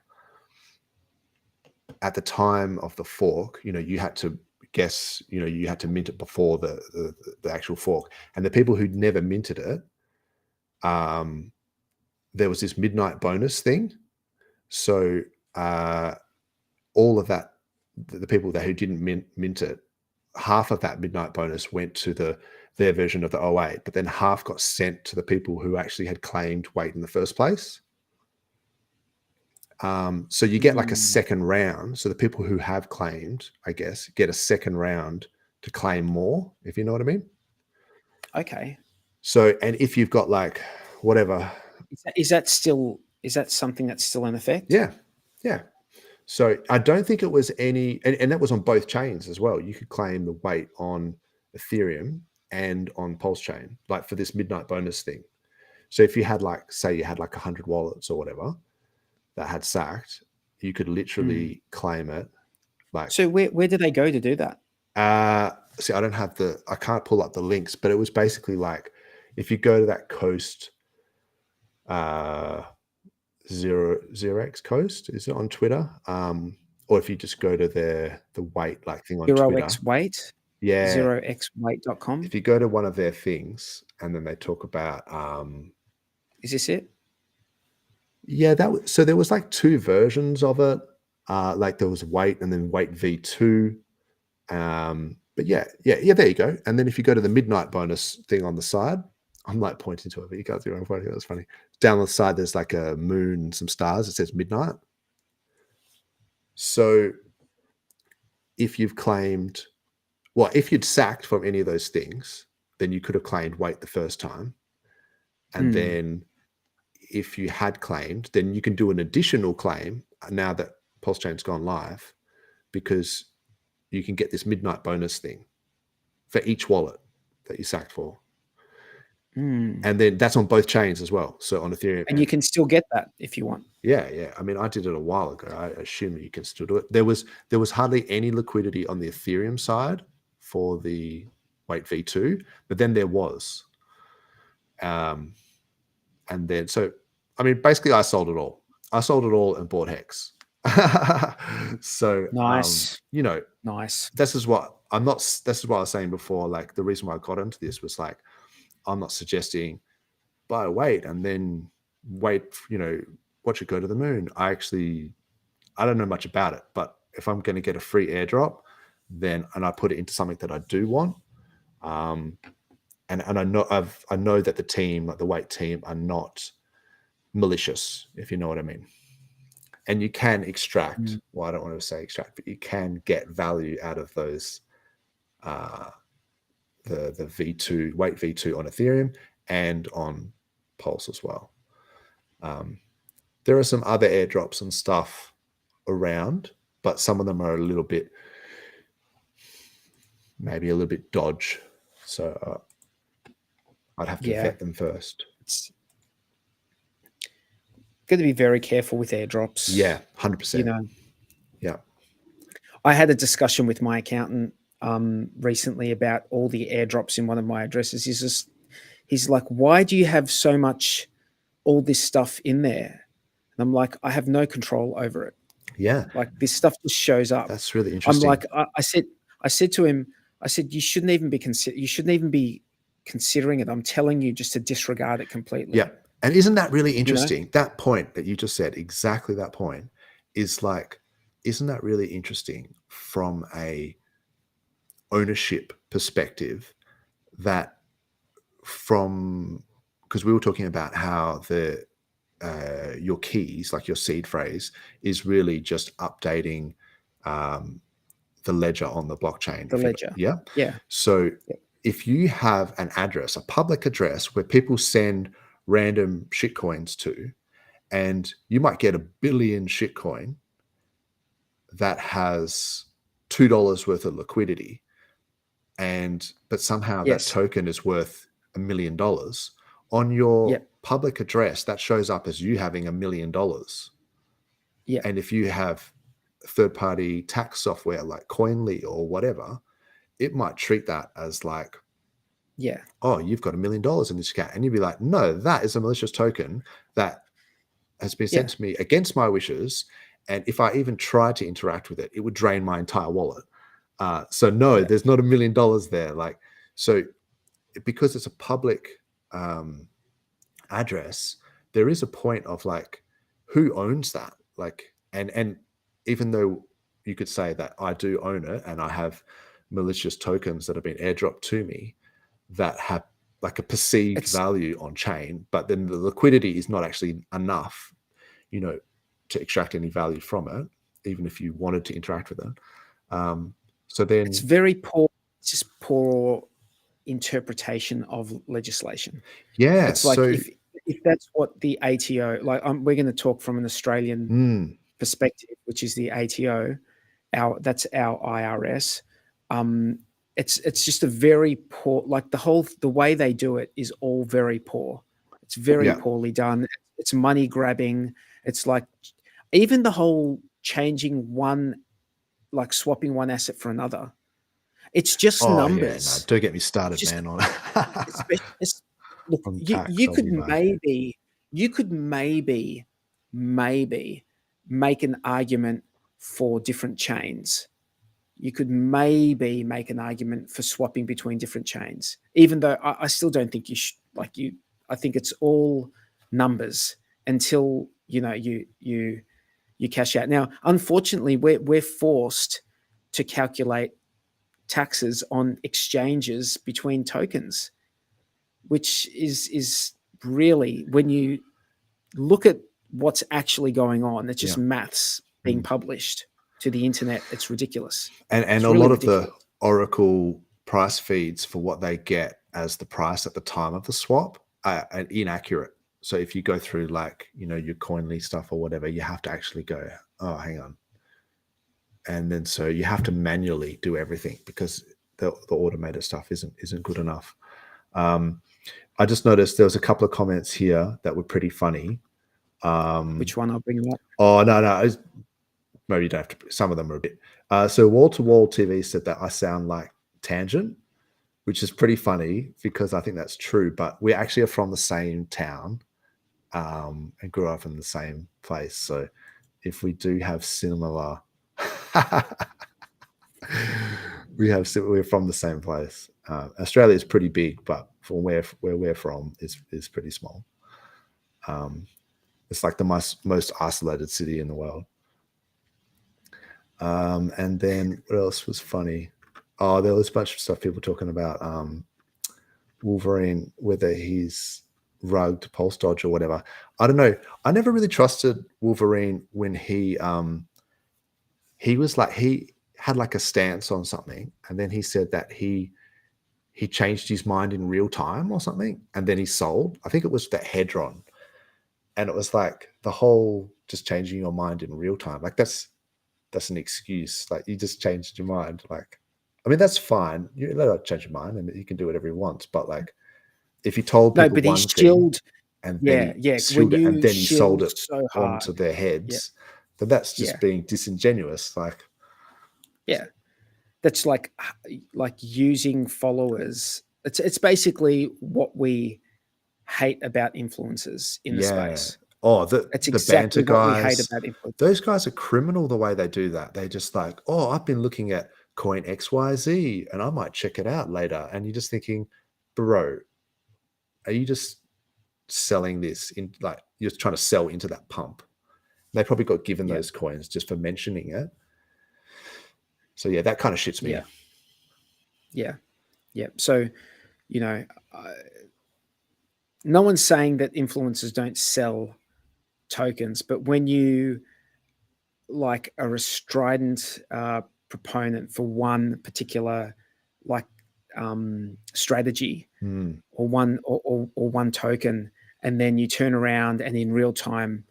at the time of the fork, you had to guess, you had to mint it before the actual fork. And the people who never minted it, there was this midnight bonus thing. So all of that, the people who didn't mint it, half of that midnight bonus went to their version of the 08, but then half got sent to the people who actually had claimed weight in the first place. So you get like a second round. So the people who have claimed, I guess, get a second round to claim more, if you know what I mean. Okay. So, and if you've got like whatever, is that something that's still in effect? Yeah. So I don't think it was any, and that was on both chains as well. You could claim the weight on Ethereum and on PulseChain, like for this midnight bonus thing. So if you had like, say you had like 100 wallets or whatever that had sacked, you could literally claim it. Like, so where do they go to do that? See, I can't pull up the links, but it was basically like, if you go to that Coast, 0x Coast, is it on Twitter? Or if you just go to the weight like thing on Twitter. 0x weight? Yeah. 0xweight.com. If you go to one of their things and then they talk about is this it? Yeah, so there was like two versions of it. Like there was weight and then weight V2. But yeah, there you go. And then if you go to the midnight bonus thing on the side, I'm like pointing to it, but you can't see what I'm pointing. That's funny. Down the side, there's like a moon, some stars. It says midnight. So if you've claimed, well, if you'd sacked from any of those things, then you could have claimed weight the first time. And then if you had claimed, then you can do an additional claim now that PulseChain's gone live, because you can get this midnight bonus thing for each wallet that you sacked for. And then that's on both chains as well. So on Ethereum. And you can still get that if you want. Yeah. I mean, I did it a while ago. I assume you can still do it. There was hardly any liquidity on the Ethereum side for the weight V2, but then there was. And then, so, I mean, basically I sold it all. I sold it all and bought Hex. So, nice. Nice. This is what I was saying before. Like, the reason why I got into this was like, I'm not suggesting buy weight and then wait, watch it go to the moon. I don't know much about it, but if I'm going to get a free airdrop, then, and I put it into something that I do want, and I know that the team, like the weight team, are not malicious, if you know what I mean. And you can extract, well, I don't want to say extract, but you can get value out of those, the V2, weight V2 on Ethereum and on Pulse as well. There are some other airdrops and stuff around, but some of them are maybe a little bit dodge. So I'd have to vet them first. got to be very careful with airdrops. Yeah, You 100%. know, Yeah. I had a discussion with my accountant recently about all the airdrops in one of my addresses. He's like, why do you have so much, all this stuff in there? And I'm like, I have no control over it. Yeah. Like this stuff just shows up. That's really I'm interesting. like, I said to him, I said, you shouldn't even be considering it. I'm telling you just to disregard it completely. Yeah. And isn't that really You know? interesting? That point that you just said, exactly that point, is like, isn't that really interesting from a ownership perspective, that because we were talking about how your keys, like your seed phrase, is really just updating the ledger on the blockchain. The ledger. Yeah. Yeah. So Yep. if you have an address, a public address where people send random shitcoins to, and you might get 1 billion shitcoin that has $2 worth of liquidity, but somehow that Yes. token is worth $1 million on your Yep. public address, that shows up as you having $1 million. Yeah. And if you have third-party tax software like Coinly or whatever, it might treat that as like, Yeah. oh, you've got $1 million in this account. And you'd be like, no, that is a malicious token that has been sent to me against my wishes. And if I even tried to interact with it, it would drain my entire wallet. So no, there's not $1 million there. Like, so because it's a public address, there is a point of like, who owns that? Like, and even though you could say that I do own it and I have malicious tokens that have been airdropped to me that have like a perceived value on chain, but then the liquidity is not actually enough, to extract any value from it, even if you wanted to interact with it. So then it's very poor. It's just poor interpretation of legislation. Yeah. It's like if that's what the ATO, like we're going to talk from an Australian perspective, which is the ATO, that's our IRS. It's just a very poor, like the way they do it is all very poor. It's very poorly done. It's money grabbing. It's like even the whole swapping one asset for another. It's just numbers. Yeah, no, don't get me started, man. On look, you could maybe make an argument for different chains. You could maybe make an argument for swapping between different chains, even though I still don't think you should. I think it's all numbers until you cash out. Now, unfortunately, we're forced to calculate taxes on exchanges between tokens, which is really, when you look at what's actually going on, it's just maths being published to the internet. It's ridiculous. And it's a really lot ridiculous. of the Oracle price feeds for what they get as the price at the time of the swap are inaccurate. So if you go through your Coinly stuff or whatever, you have to actually go, oh, hang on. And then so you have to manually do everything because the automated stuff isn't good enough. I just noticed there was a couple of comments here that were pretty funny. Which one? I'll bring them up. Oh, no. Maybe you don't have to. Some of them are a bit. So Wall to Wall TV said that I sound like Tangent, which is pretty funny because I think that's true. But we actually are from the same town and grew up in the same place. So if we do have similar, we're from the same place. Australia is pretty big, but from where we're from is pretty small. It's like the most isolated city in the world. And then what else was funny? Oh, there was a bunch of stuff people talking about Wolverine, whether he's rugged, pulse dodge or whatever. I don't know. I never really trusted Wolverine when he was like, he had like a stance on something, and then he said that he changed his mind in real time or something, and then he sold. I think it was that Hedron, and it was like the whole just changing your mind in real time. Like that's an excuse. Like you just changed your mind. Like, I mean, that's fine. You let it change your mind, and you can do whatever you want. But like, if you told people but one he shilled. and then he yeah. When shilled it, and you then he sold shill it so onto hard, their yeah, heads, then that's yeah, just being disingenuous. Like, yeah. That's like using followers. It's basically what we hate about influencers in the yeah. space. Oh, It's the banter exactly what we hate guys, about influencers. those guys are criminal the way they do that. They're just like, oh, I've been looking at coin XYZ and I might check it out later. And you're just thinking, bro, are you just selling this in, like, you're trying to sell into that pump? They probably got given Yeah, those coins just for mentioning it. So yeah, that kind of shits me. yeah, yeah, yeah. So, you know, uh, no one's saying that influencers don't sell tokens, but when you like are a strident proponent for one particular like strategy Mm. or one token, and then you turn around and in real time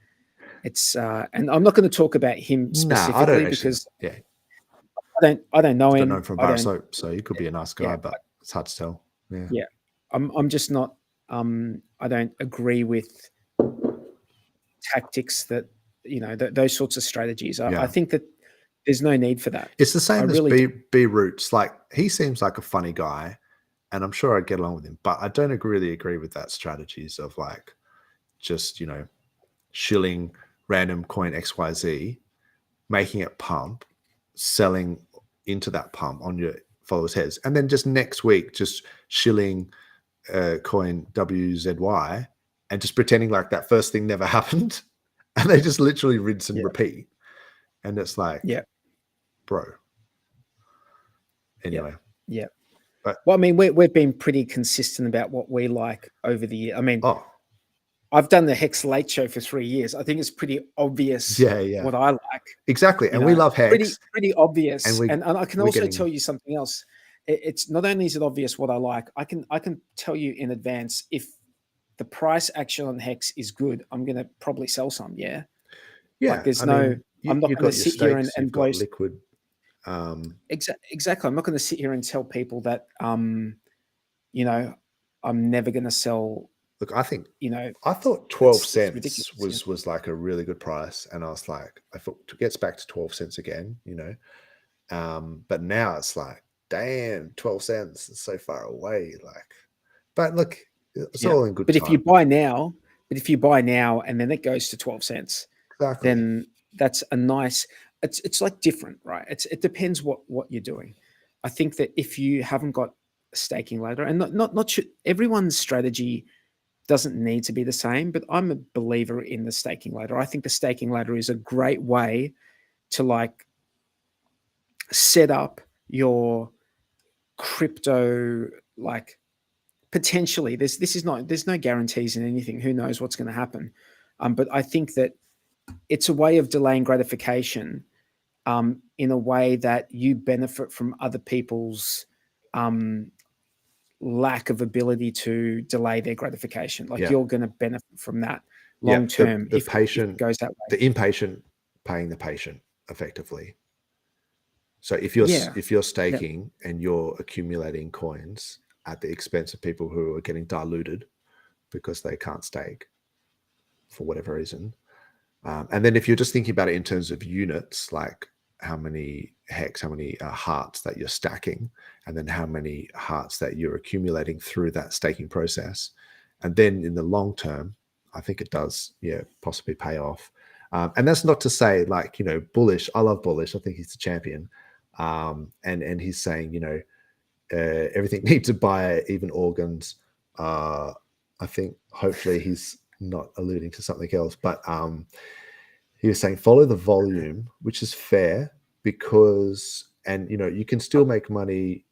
it's and I'm not going to talk about him Nah, I don't specifically actually. because Yeah, I don't know don't know him him. from I bar don't. soap, so he could be a nice Yeah, guy, but it's hard to tell. Yeah, yeah. I'm just not. I don't agree with tactics that those sorts of strategies. I yeah. think that there's no need for that. It's the I same as really do. B Roots. Like, he seems like a funny guy, and I'm sure I'd get along with him. But I don't really agree with that strategies of like just shilling random coin XYZ, making it pump, selling into that pump on your followers' heads, and then just next week just shilling coin WZY and just pretending like that first thing never happened, and they just literally rinse and Yeah, repeat. And it's like, yeah, bro. yeah, Anyway, yeah. but Well, I mean, we've been pretty consistent about what we like over the year. I mean, oh I've done the Hex Late Show for 3 years. I think it's pretty obvious yeah, yeah, what I like. exactly. And we love Pretty Hex, pretty and obvious. And I can we're also tell getting you something else. It's not only is it obvious what I like, I can tell you in advance if the price action on Hex is good, I'm going to probably sell some. Yeah. Like yeah. there's I no, mean, I'm not you've going to got your sit here and, stakes, you've and got boast. liquid. Exactly. I'm not going to sit here and tell people that, you know, I'm never going to sell, Look, I thought 12 it's cents ridiculous. was like a really good price, and I was like, I thought it gets back to 12 cents again, but now it's like, damn, 12 cents is so far away. Like, but look, it's Yeah. all in good But if you time. buy now, and then it goes to 12 cents, Exactly. then that's a nice, it's like different, right? It depends what you're doing. I think that if you haven't got a staking ladder, and not everyone's strategy doesn't need to be the same, but I'm a believer in the staking ladder. I think the staking ladder is a great way to like set up your crypto, like potentially there's no guarantees in anything. Who knows what's going to happen? But I think that it's a way of delaying gratification in a way that you benefit from other people's lack of ability to delay their gratification. Like Yeah. you're going to benefit from that Yeah. long term The if it patient, goes that way. the impatient paying the patient effectively. So if Yeah. you're Yeah. staking and you're accumulating coins at the expense of people who are getting diluted because they can't stake for whatever reason, and then if you're just thinking about it in terms of units, like how many hex, how many hearts that you're stacking, and then how many hearts that you're accumulating through that staking process, and then in the long term, I think it does, possibly pay off. And that's not to say like, Bullish. I love Bullish. I think he's the champion. And he's saying, everything needs to buy even organs. I think hopefully he's not alluding to something else, but he was saying follow the volume, which is fair because, and you can still make money.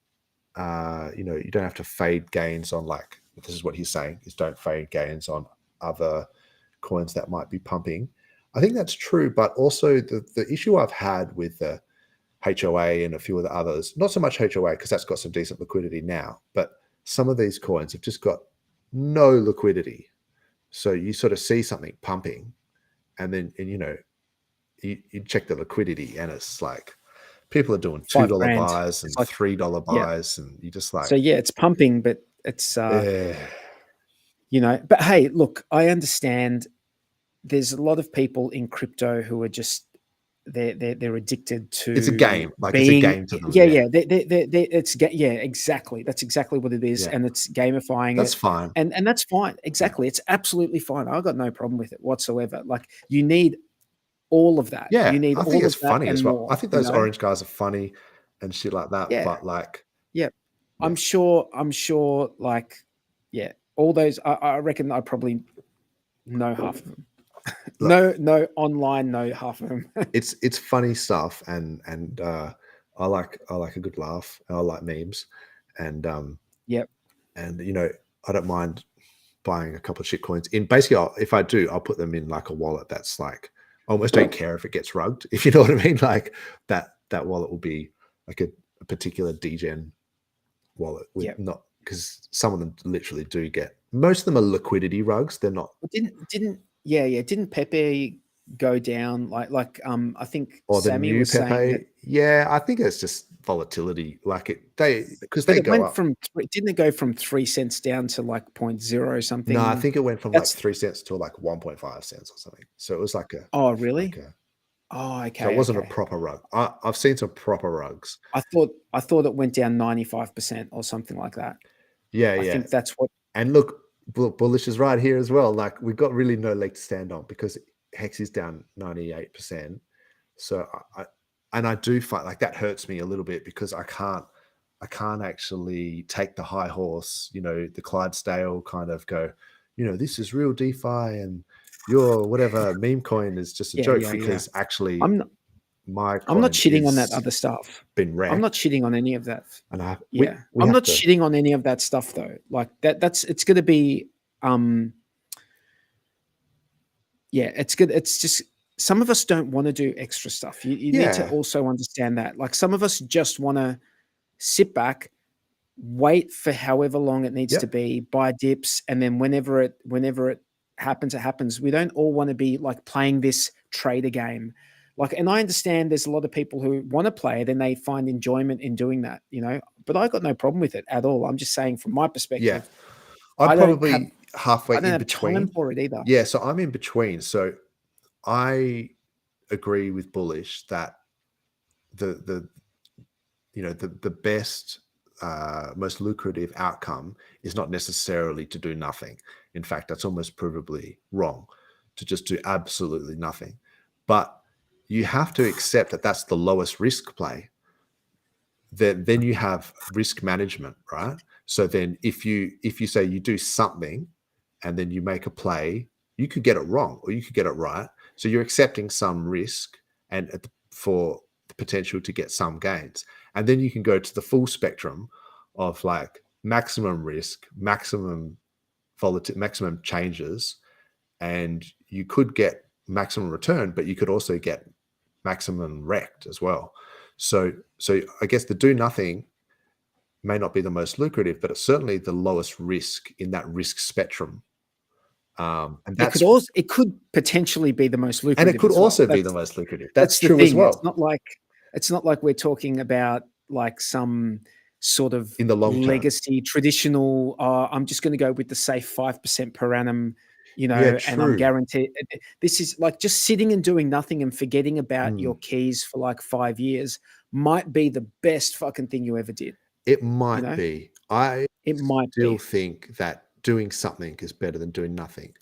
You don't have to fade gains on, like, this is what he's saying, is don't fade gains on other coins that might be pumping. I think that's true, but also the issue I've had with the HOA and a few of the others, not so much HOA because that's got some decent liquidity now, but some of these coins have just got no liquidity. So you sort of see something pumping, and then you check the liquidity, and it's like people are doing $2 $5,000. buys It's and like, $3 yeah. buys, and you just So like, yeah, it's pumping, but it's eh, But hey, look, I understand there's a lot of people in crypto who are just they're addicted to It's a game. Like it's a being game to them. yeah exactly, that's exactly what it is, Yeah. and it's gamifying That's it, fine. and that's fine. Exactly, it's absolutely fine. I've got no problem with it whatsoever. Like, you need all of that. Yeah, You need I think all it's of that funny and as well. I more. think those orange guys are funny and shit like that. Yeah, But like, yeah. yeah, I'm sure. Like, yeah, all those. I reckon I probably know half of them. look, No, online, know half of them. it's funny stuff, and I like a good laugh. And I like memes, and Yep. I don't mind buying a couple of shit coins. In basically, if I do, I'll put them in like a wallet that's like, I almost don't care if it gets rugged. If you know what I mean, like that wallet will be like a particular degen wallet with Yep. not, because some of them literally do get, most of them are liquidity rugs. They're not, Didn't Pepe go down like I think or the Sammy new was saying that, Pepe. Yeah, I think it's just volatility. Like because but they it go went up. from didn't it go from 3 cents down to like 0.0 No, I something? think it went from like That's 3 cents to like 1.5 cents or something. So it was like a Oh, like really? a Oh, so it okay, wasn't a okay. proper rug. I've seen some proper rugs. I thought it went down 95% or something like that. Yeah, I yeah. think that's what. And look, bullish is right here as well. Like we've got really no leg to stand on because Hex is down 98%. So I do find like that hurts me a little bit because I can't actually take the high horse, the Clydesdale kind of go, this is real DeFi and your whatever meme coin is just a Yeah, joke yeah, yeah. because actually I'm not my I'm not coin shitting on that is other stuff. been I'm not wrecked shitting on any of that. and we Yeah. we I'm have not to. shitting on any of that stuff though. Like that's it's gonna be yeah, it's good. It's just some of us don't want to do extra stuff. You need to Yeah, also understand that. Like, some of us just want to sit back, wait for however long it needs to yep, be, buy dips, and then whenever it happens, it happens. We don't all want to be like playing this trader game. Like, and I understand there's a lot of people who want to play it and they find enjoyment in doing that, but I got no problem with it at all. I'm just saying from my yeah. perspective, I'm I don't have probably halfway I don't in have time between. for it either. Yeah, so I'm in between. So I agree with bullish that the the best most lucrative outcome is not necessarily to do nothing. In fact, that's almost provably wrong to just do absolutely nothing. But you have to accept that that's the lowest risk play. Then you have risk management, right? So then if you say you do something and then you make a play, you could get it wrong or you could get it right. So you're accepting some risk and for the potential to get some gains. And then you can go to the full spectrum of like maximum risk, maximum volatility, maximum changes, and you could get maximum return, but you could also get maximum wrecked as well. So I guess the do nothing may not be the most lucrative, but it's certainly the lowest risk in that risk spectrum. And that's It could potentially be the most and it lucrative could as well. also be the most lucrative. That's That's the true as thing. well It's not like we're talking about like some sort of in the long term. legacy traditional, I'm just going to go with the safe 5% per annum, Yeah, and I'm true. guaranteed. This is like just sitting and doing nothing and forgetting about Mm. your keys for like 5 years might be the best fucking thing you ever did. It You might know, be. I it might still be, think that doing something is better than doing nothing.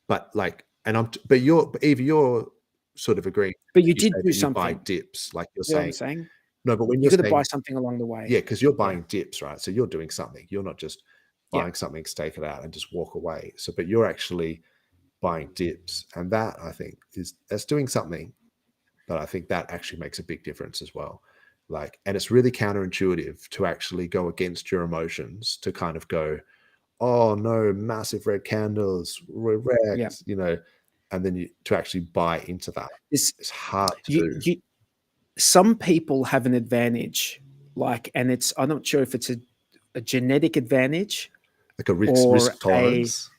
But like, but Eva, you're sort of agreeing but when you you did say do that you buy something. dips, like you're You know what I'm saying, saying? no, but when You you're got to buy saying, something along the yeah, way. because you're Yeah. buying dips, right? So you're doing something. You're not just Yeah. buying something, stake it out, and just walk away. So, but you're actually buying dips, and that I think that's doing something. But I think that actually makes a big difference as well. Like, and it's really counterintuitive to actually go against your emotions to kind of go, oh no, massive red candles, we're Yeah. wrecked, and then to actually buy into that. This It's hard to you do. you Some people have an advantage, like, and I'm not sure if it's a genetic advantage Like a risk or tolerance.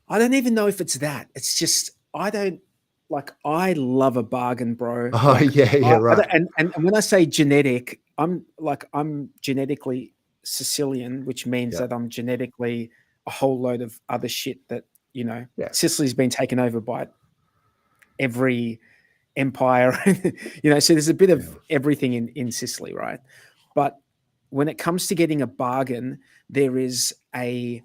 I don't even know if it's that. It's just I don't like. I love a bargain, bro. Oh Like, yeah, yeah, I right. don't, and when I say genetic, I'm genetically Sicilian, which means Yeah. that I'm genetically a whole load of other shit that, you know, Yeah. Sicily's been taken over by every empire, you know, so there's a bit of everything in Sicily, right? But when it comes to getting a bargain, there's an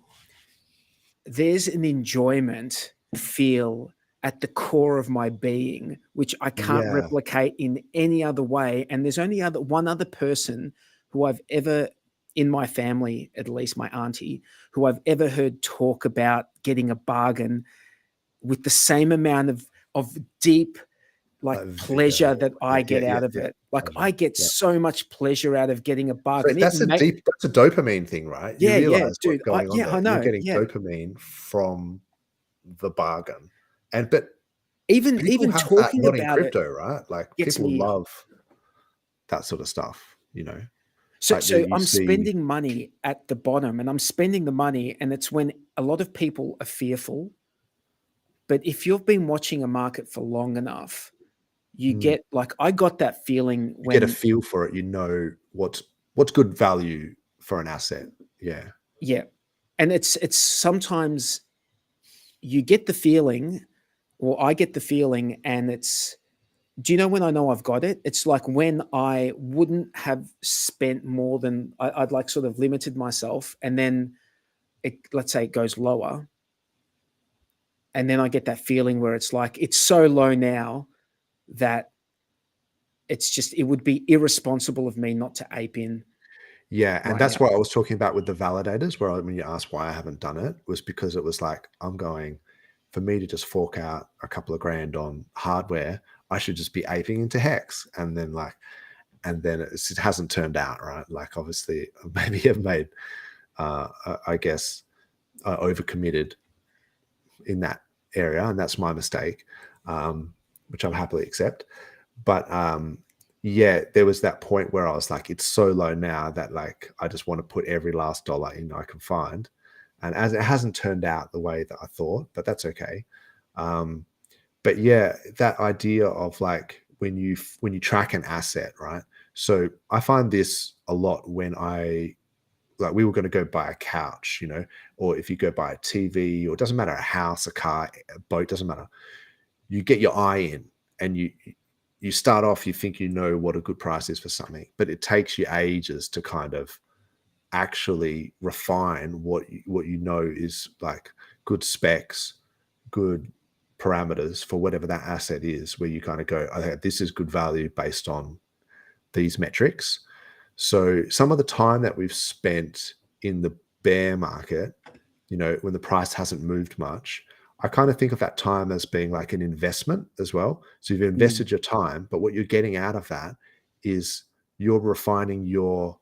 enjoyment feel at the core of my being, which I can't Yeah. replicate in any other way. And there's only one other person who I've ever, in my family, at least my auntie, who I've ever heard talk about getting a bargain with the same amount of deep, like, pleasure that I get out of it. Like, Pleasure. I get Yeah. so much pleasure out of getting a So bargain. that's a dopamine thing, right? You Yeah, realize what's dude. going on I there. You're know. getting Yeah. dopamine from the bargain. But people Even have that talking not in about it crypto, right? Like gets people me. love that sort of stuff, you know. So, Like so you I'm see, spending money at the bottom, and I'm spending the money, and it's when a lot of people are fearful. But if you've been watching a market for long enough, you mm, get, like, I got that feeling you get a when, feel for it. You know what's good value for an asset. Yeah. yeah, and it's sometimes you get the feeling, or I get the feeling, and it's, do you know when I know I've got it? It's like when I wouldn't have spent more than I'd like sort of limited myself, and then let's say it goes lower, and then I get that feeling where it's like it's so low now that it would be irresponsible of me not to ape in Yeah, and right that's now. what I was talking about with the validators, where when you asked why I haven't done it, was because it was like, I'm going, for me to just fork out a couple of grand on hardware, I should just be aping into Hex. And then it hasn't turned out, right? Like, obviously, maybe I've made, I guess, overcommitted in that area, and that's my mistake, which I'll happily accept. But yeah, there was that point where I was like, it's so low now that, like, I just want to put every last dollar in I can find. And as it hasn't turned out the way that I thought, but that's okay. Um, but yeah, that idea of, like, when you track an asset, right? So I find this a lot when we were going to go buy a couch, you know, or if you go buy a TV, or it doesn't matter, a house, a car, a boat, doesn't matter. You get your eye in, and you start off, you think you know what a good price is for something, but it takes you ages to kind of actually refine what you know is, like, good specs, good parameters for whatever that asset is, where you kind of go, okay, this is good value based on these metrics. So some of the time that we've spent in the bear market, you know, when the price hasn't moved much, I kind of think of that time as being like an investment as well. So you've Mm, invested your time, but what you're getting out of that is you're refining your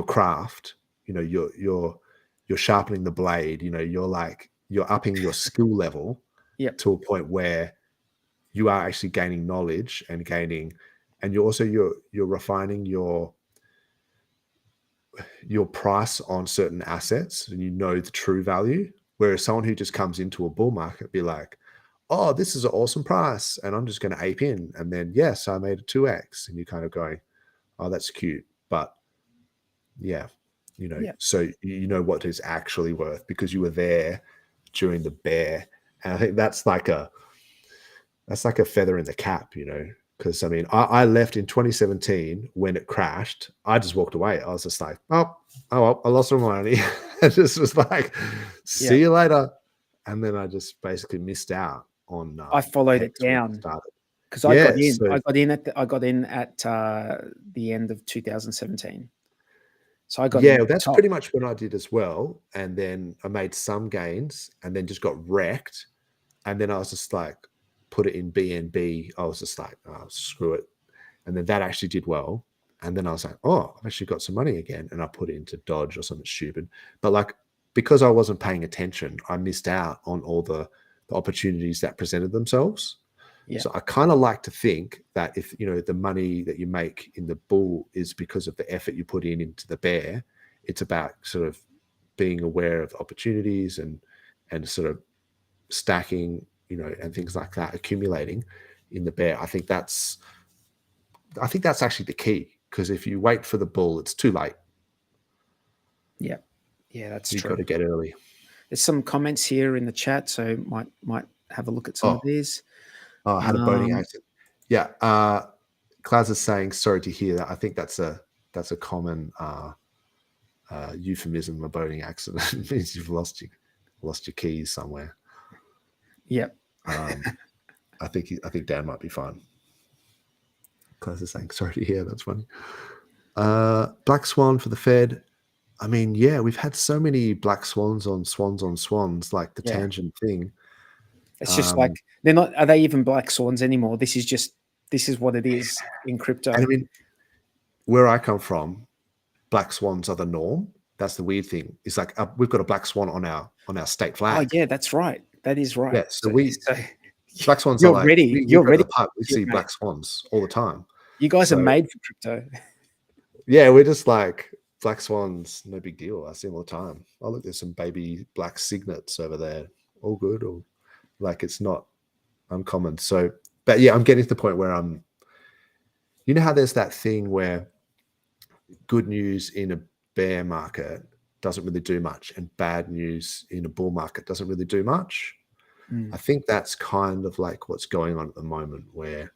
craft. You know, you're sharpening the blade. You know, you're upping your skill level yep. to a point where you are actually gaining knowledge and gaining, and you're refining your price on certain assets, and you know the true value. Whereas someone who just comes into a bull market be like, oh, this is an awesome price, and I'm just going to ape in, and then yes, I made a 2x, and you're kind of going, oh, that's cute, but yeah, you know, Yeah. so you know what it's actually worth because you were there during the bear. And I think that's like a feather in the cap, you know, because I mean, I left in 2017 when it crashed. I just walked away. I was just like, oh well, I lost some money. I just was like, Yeah. see you later. And then I just basically missed out on I followed it Hex when it down started. because I got Yeah. in. So I got in at the end of 2017. So I got in yeah, at the that's top. pretty much what I did as well. And then I made some gains and then just got wrecked. And then I was just like, put it in BNB. I was just like, oh, screw it. And then that actually did well. And then I was like, oh, I've actually got some money again. And I put it into Dodge or something stupid. But like, because I wasn't paying attention, I missed out on all the opportunities that presented themselves. Yeah. So I kind of like to think that if, you know, the money that you make in the bull is because of the effort you put in into the bear, it's about sort of being aware of opportunities and sort of stacking, you know, and things like that, accumulating in the bear. I think that's actually the key, because if you wait for the bull, it's too late. Yeah. Yeah. That's You've got true. to get early. There's some comments here in the chat, so might have a look at some of these. Oh, I had a boating accent. Yeah. Klaus is saying, sorry to hear that. I think that's a common euphemism, a boating accident. It means you've lost your keys somewhere. Yep. I think Dan might be fine. Klaus is saying, sorry to hear. That's funny. Black Swan for the Fed. I mean, yeah, we've had so many black swans on swans, like the tangent thing. It's just like they're not. Are they even black swans anymore? This is what it is in crypto. And I mean, where I come from, black swans are the norm. That's the weird thing. It's like we've got a black swan on our state flag. Oh yeah, that's right. That is right. Yeah, so black swans you're are like ready. You're ready. We see black swans all the time. You guys are made for crypto. Yeah, we're just like black swans, no big deal. I see them all the time. Oh look, there's some baby black cygnets over there. All good, or like it's not uncommon. So, but yeah, I'm getting to the point where you know how there's that thing where good news in a bear market doesn't really do much, and bad news in a bull market doesn't really do much. I think that's kind of like what's going on at the moment, where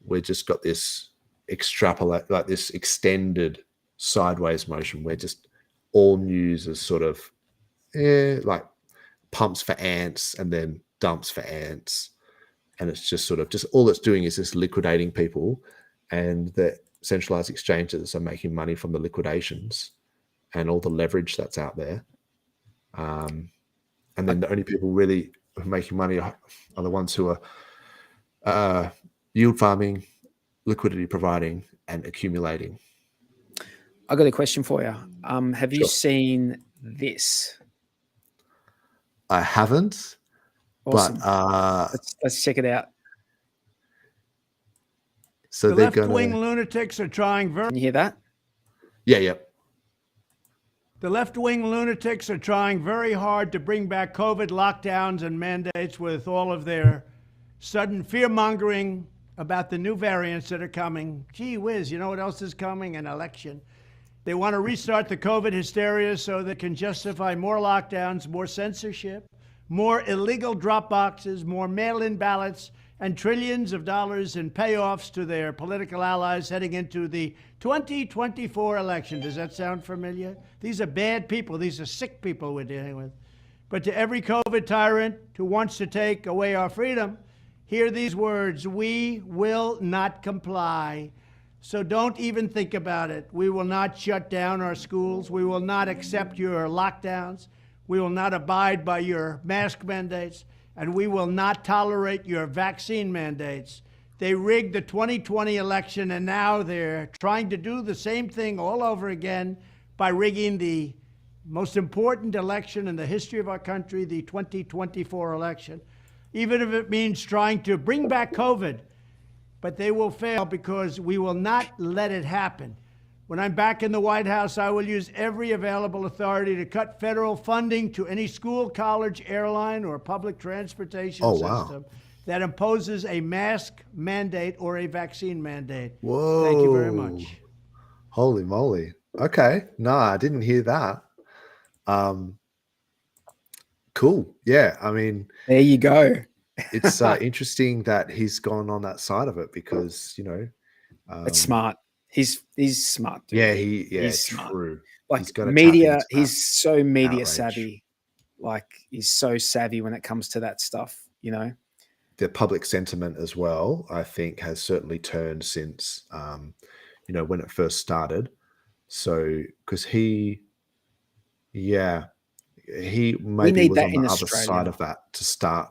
we've just got this like this extended sideways motion where just all news is sort of like pumps for ants and then dumps for ants, and it's just sort of all it's doing is just liquidating people, and the centralized exchanges are making money from the liquidations and all the leverage that's out there. And then the only people really making money are the ones who are yield farming, liquidity providing, and accumulating. I got a question for you. Have you seen this? I haven't. Awesome. But let's check it out. So the left-wing lunatics are trying Can you hear that? Yeah. The left-wing lunatics are trying very hard to bring back COVID lockdowns and mandates with all of their sudden fear-mongering about the new variants that are coming. Gee whiz, you know what else is coming? An election. They want to restart the COVID hysteria so they can justify more lockdowns, more censorship, more illegal drop boxes, more mail-in ballots, and trillions of dollars in payoffs to their political allies heading into the 2024 election. Does that sound familiar? These are bad people. These are sick people we're dealing with. But to every COVID tyrant who wants to take away our freedom, hear these words: we will not comply. So don't even think about it. We will not shut down our schools. We will not accept your lockdowns. We will not abide by your mask mandates. And we will not tolerate your vaccine mandates. They rigged the 2020 election, and now they're trying to do the same thing all over again by rigging the most important election in the history of our country, the 2024 election, even if it means trying to bring back COVID. But they will fail because we will not let it happen. When I'm back in the White House, I will use every available authority to cut federal funding to any school, college, airline, or public transportation system that imposes a mask mandate or a vaccine mandate. Whoa. Thank you very much. Holy moly. Okay. No, I didn't hear that. Cool. Yeah. I mean, there you go. It's interesting that he's gone on that side of it because, you know, it's smart. He's smart. Dude. Yeah, he's true. Smart. Like media, he's so media outrage. savvy. Like he's so savvy when it comes to that stuff, you know. The public sentiment as well, I think, has certainly turned since, you know, when it first started. So, because he maybe was on the other side of that to start.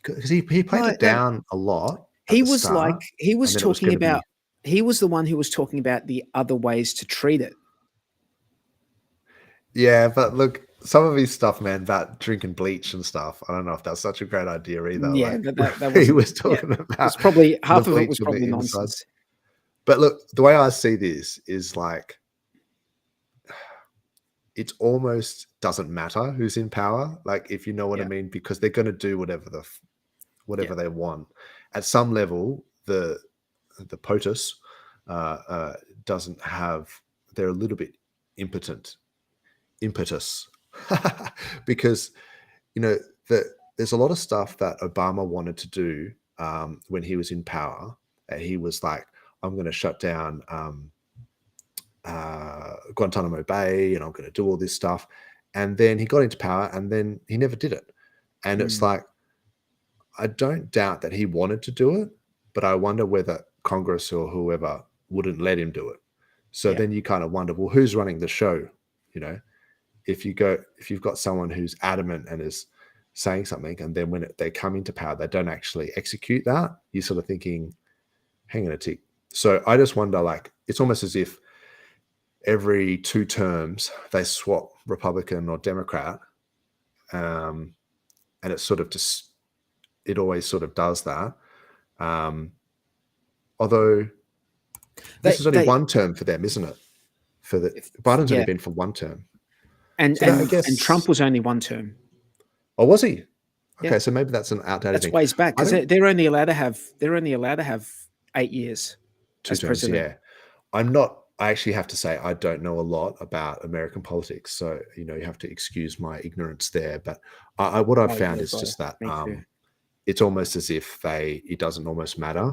Because he played it down a lot. He was talking about. He was the one who was talking about the other ways to treat it. Yeah, but look, some of his stuff, man, about drinking bleach and stuff. I don't know if that's such a great idea either. Yeah, like, that he was talking about. It's probably half of it was probably nonsense. But look, the way I see this is like, it almost doesn't matter who's in power. Like, if you know what I mean, because they're going to do whatever they want. At some level, the POTUS doesn't have. They're a little bit impetus. because there's a lot of stuff that Obama wanted to do when he was in power. And he was like, I'm going to shut down Guantanamo Bay, and I'm going to do all this stuff. And then he got into power, and then he never did it. And it's like, I don't doubt that he wanted to do it, but I wonder whether Congress or whoever wouldn't let him do it. So then you kind of wonder, well, who's running the show? If you've got someone who's adamant and is saying something, and then when they come into power, they don't actually execute that, you're sort of thinking, hang on a tick. So I just wonder, like, it's almost as if every 2 terms they swap Republican or Democrat, and it's sort of just, it always sort of does that. Although this is only 1 term for them, isn't it? Biden's only been for 1 term. And So I guess, and Trump was only 1 term. Oh, was he? Okay, Yeah. so maybe that's an outdated That's thing. ways back, because they're only allowed to have 8 years 2 as terms, president. yeah. I actually have to say, I don't know a lot about American politics, so you have to excuse my ignorance there. But what I've found is just that it's almost as if it doesn't almost matter,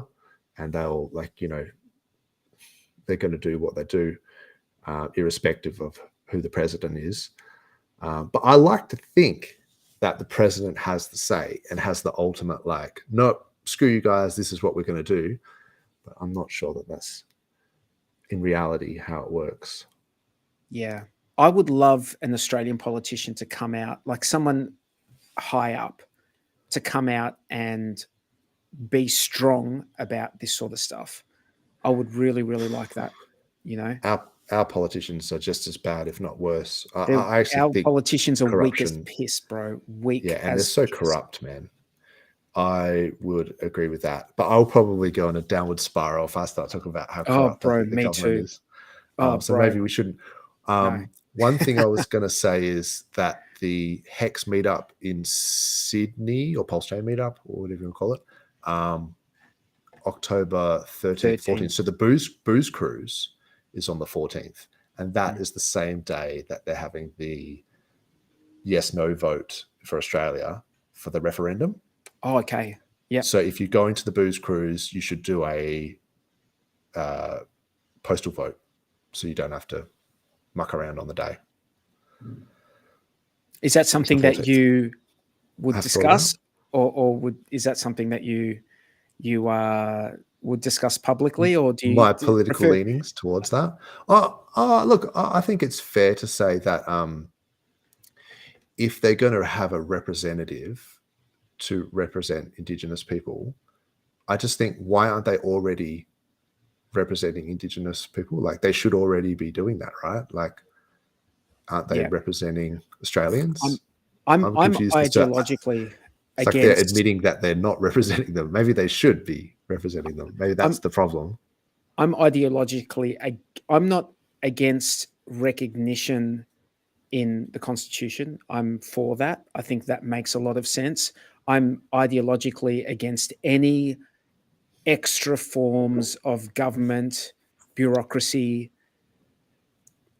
and they'll, like, they're going to do what they do, irrespective of who the president is. But I like to think that the president has the say and has the ultimate, like, nope, screw you guys, this is what we're going to do. But I'm not sure that that's in reality how it works. Yeah. I would love an Australian politician to come out, like someone high up, to come out and be strong about this sort of stuff. I would really, really like that, Our politicians are just as bad, if not worse. I actually think politicians are weak as piss, bro. Weak, yeah, and they're so corrupt, man. I would agree with that, but I'll probably go on a downward spiral if I start talking about how corrupt I think the government is. So maybe we shouldn't. No. One thing I was going to say is that the Hex meetup in Sydney, or PulseChain meetup, or whatever you want to call it, October 13th, 14th. So the booze cruise is on the 14th, and that is the same day that they're having the yes/no vote for Australia for the referendum. Oh, okay. Yeah. So if you go into the booze cruise, you should do a postal vote, so you don't have to muck around on the day. Is that something that you would discuss, or is that something that you would discuss publicly, or do you? My political leanings towards that. Look, I think it's fair to say that if they're going to have a representative to represent Indigenous people, I just think, why aren't they already representing Indigenous people? Like, they should already be doing that, right? Like, aren't they representing Australians? I'm ideologically it's like they're admitting that they're not representing them. Maybe they should be representing them. Maybe that's the problem. I'm ideologically, I'm not against recognition in the Constitution. I'm for that. I think that makes a lot of sense. I'm ideologically against any extra forms of government, bureaucracy,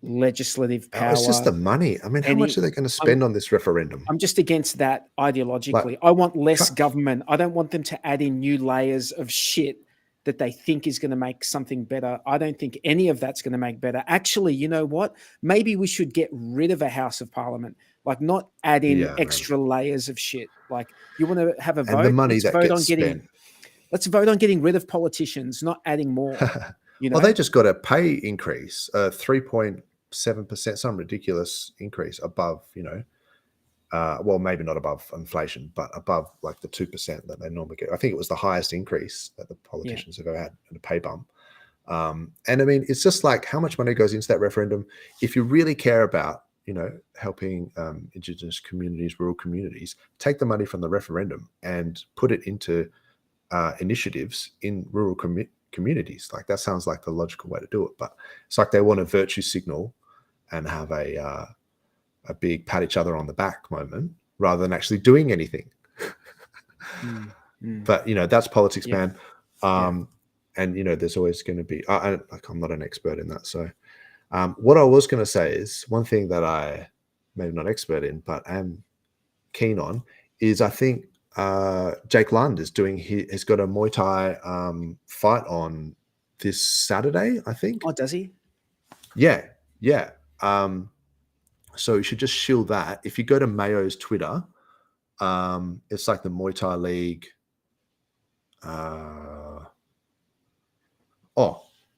legislative power. It's just the money. I mean, how much are they going to spend on this referendum? I'm just against that ideologically. I want less government. I don't want them to add in new layers of shit that they think is going to make something better. I don't think any of that's going to make better. Actually, you know what? Maybe we should get rid of a House of Parliament, like not add in extra layers of shit. Like, you want to have a vote? And the money that gets spent. Let's vote on getting rid of politicians, not adding more. Well, they just got a pay increase, 3.7%, some ridiculous increase above, well, maybe not above inflation, but above like the 2% that they normally get. I think it was the highest increase that the politicians have ever had in a pay bump. And I mean, it's just like, how much money goes into that referendum? If you really care about, helping Indigenous communities, rural communities, take the money from the referendum and put it into initiatives in rural communities. Like, that sounds like the logical way to do it. But it's like they want a virtue signal and have a big pat each other on the back moment rather than actually doing anything. But that's politics, man. And there's always going to be. I'm not an expert in that. So, what I was going to say is, one thing that I maybe not expert in, but am keen on, is I think Jake Lund is has got a Muay Thai fight on this Saturday, I think. Oh, does he? Yeah. So you should just shill that. If you go to Mayo's Twitter, it's like the Muay Thai League.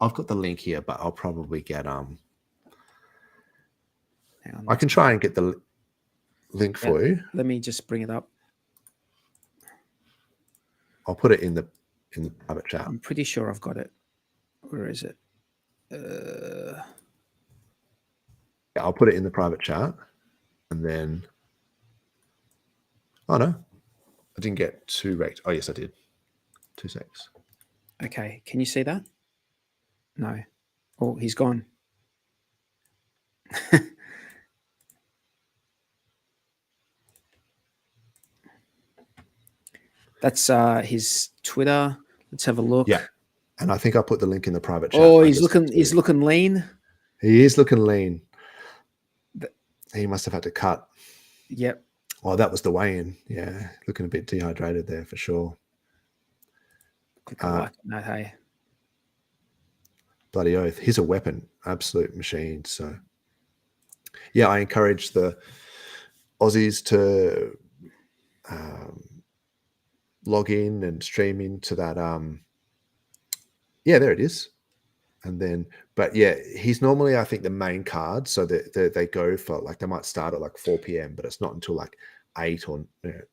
I've got the link here, but I'll probably get I can try and get the link for you. Let me just bring it up. I'll put it in the private chat. I'm pretty sure I've got it. Where is it? Yeah, I'll put it in the private chat, and then. Oh no, I didn't get too wrecked. Oh yes, I did. 2 secs. Okay, can you see that? No. Oh, he's gone. That's his Twitter. Let's have a look. Yeah, and I think I put the link in the private chat. Oh, he's looking lean. He is looking lean. He must have had to cut. Yep. Oh, that was the weigh-in. Yeah, looking a bit dehydrated there for sure. Click a like on that, hey. Bloody oath. He's a weapon. Absolute machine. So, yeah, I encourage the Aussies to log in and stream into that. Yeah, there it is. And then, but yeah, he's normally, I think, the main card. So they go for like, they might start at like 4 p.m., but it's not until like 8 or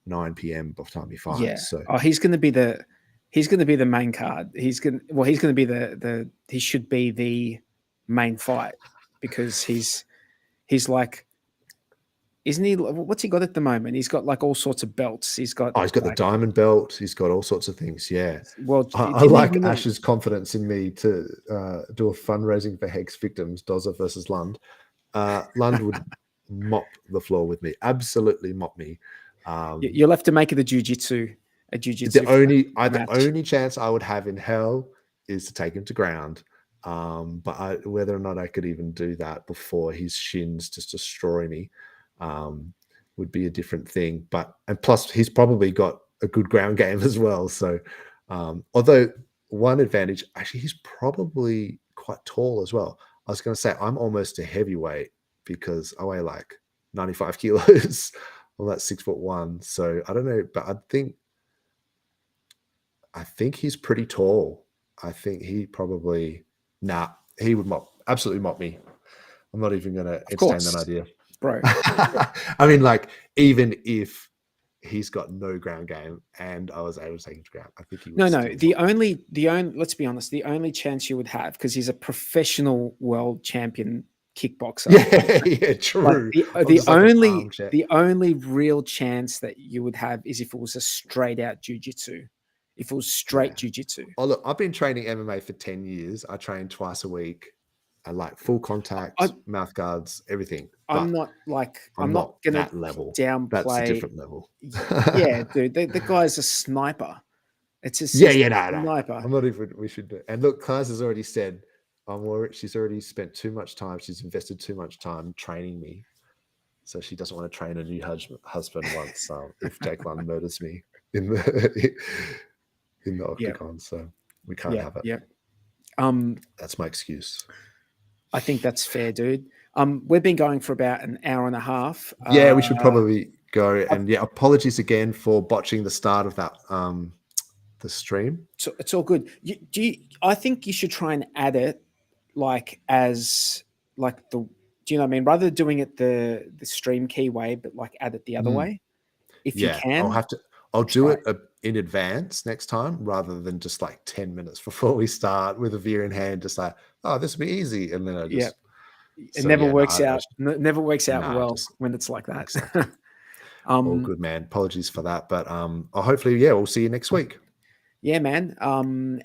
9 p.m. by the time he fights. Yeah. So he's going to be the main card. He should be the main fight because he's like, isn't he? What's he got at the moment? He's got like all sorts of belts. He's got the diamond belt. He's got all sorts of things. Yeah. Well, I like Ash's confidence in me to do a fundraising for Hex victims, Dozer versus Lund. Lund would mop the floor with me. Absolutely mop me. You'll have to make it a jiu-jitsu. The only chance I would have in hell is to take him to ground. But whether or not I could even do that before his shins just destroy me would be a different thing. And plus he's probably got a good ground game as well. So although one advantage, actually he's probably quite tall as well. I was going to say I'm almost a heavyweight because I weigh like 95 kilos. I'm like 6'1". So I don't know, but I think he's pretty tall. I think he probably he would absolutely mop me. I'm not even going to entertain that idea. Bro. I mean, like, even if he's got no ground game and I was able to take him to ground, I think he would. No. The only let's be honest, the only chance you would have, because he's a professional world champion kickboxer. Yeah, true. The only real chance that you would have is if it was a straight out jiu-jitsu. If it was straight jiu-jitsu. Oh, look, I've been training MMA for 10 years. I train twice a week. I like full contact, mouth guards, everything. I'm not going to downplay. That's a different level. Yeah, dude. The guy's a sniper. It's just sniper. I'm not even. We should do. And look, Kaz has already said, she's already spent too much time. She's invested too much time training me, so she doesn't want to train a new husband once if Jake Lund murders me in the octagon. So we can't have it. Yeah. That's my excuse. I think that's fair, dude. We've been going for about an hour and a half. Yeah, we should probably go. And yeah, apologies again for botching the start of that the stream. So it's all good. I think you should try and add it do you know what I mean? Rather than doing it the stream key way, but like add it the other way. If you can. I'll do it in advance next time rather than just like 10 minutes before we start with a beer in hand, just like, oh, this will be easy. And then I just. It never works out. Never works out well when it's like that. Exactly. All good, man. Apologies for that. But hopefully, we'll see you next week. Yeah, man.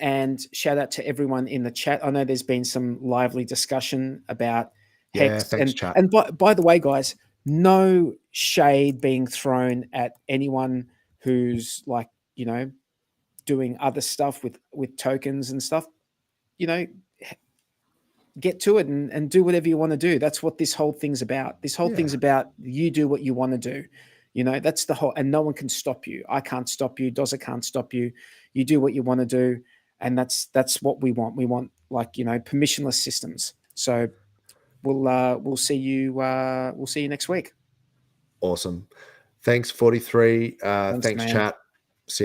And shout out to everyone in the chat. I know there's been some lively discussion about Hex. Thanks, chat. And by the way, guys, no shade being thrown at anyone who's like, doing other stuff with tokens and stuff. get to it and do whatever you want to do. That's what this whole thing's about. This whole thing's Yeah. about you do what you want to do. You know, that's the whole, and no one can stop you. I can't stop you. Doza can't stop you. You do what you want to do. And that's what we want. We want, like, you know, permissionless systems. So we'll see you next week. Awesome. Thanks, 43. Thanks, man. chat. See you.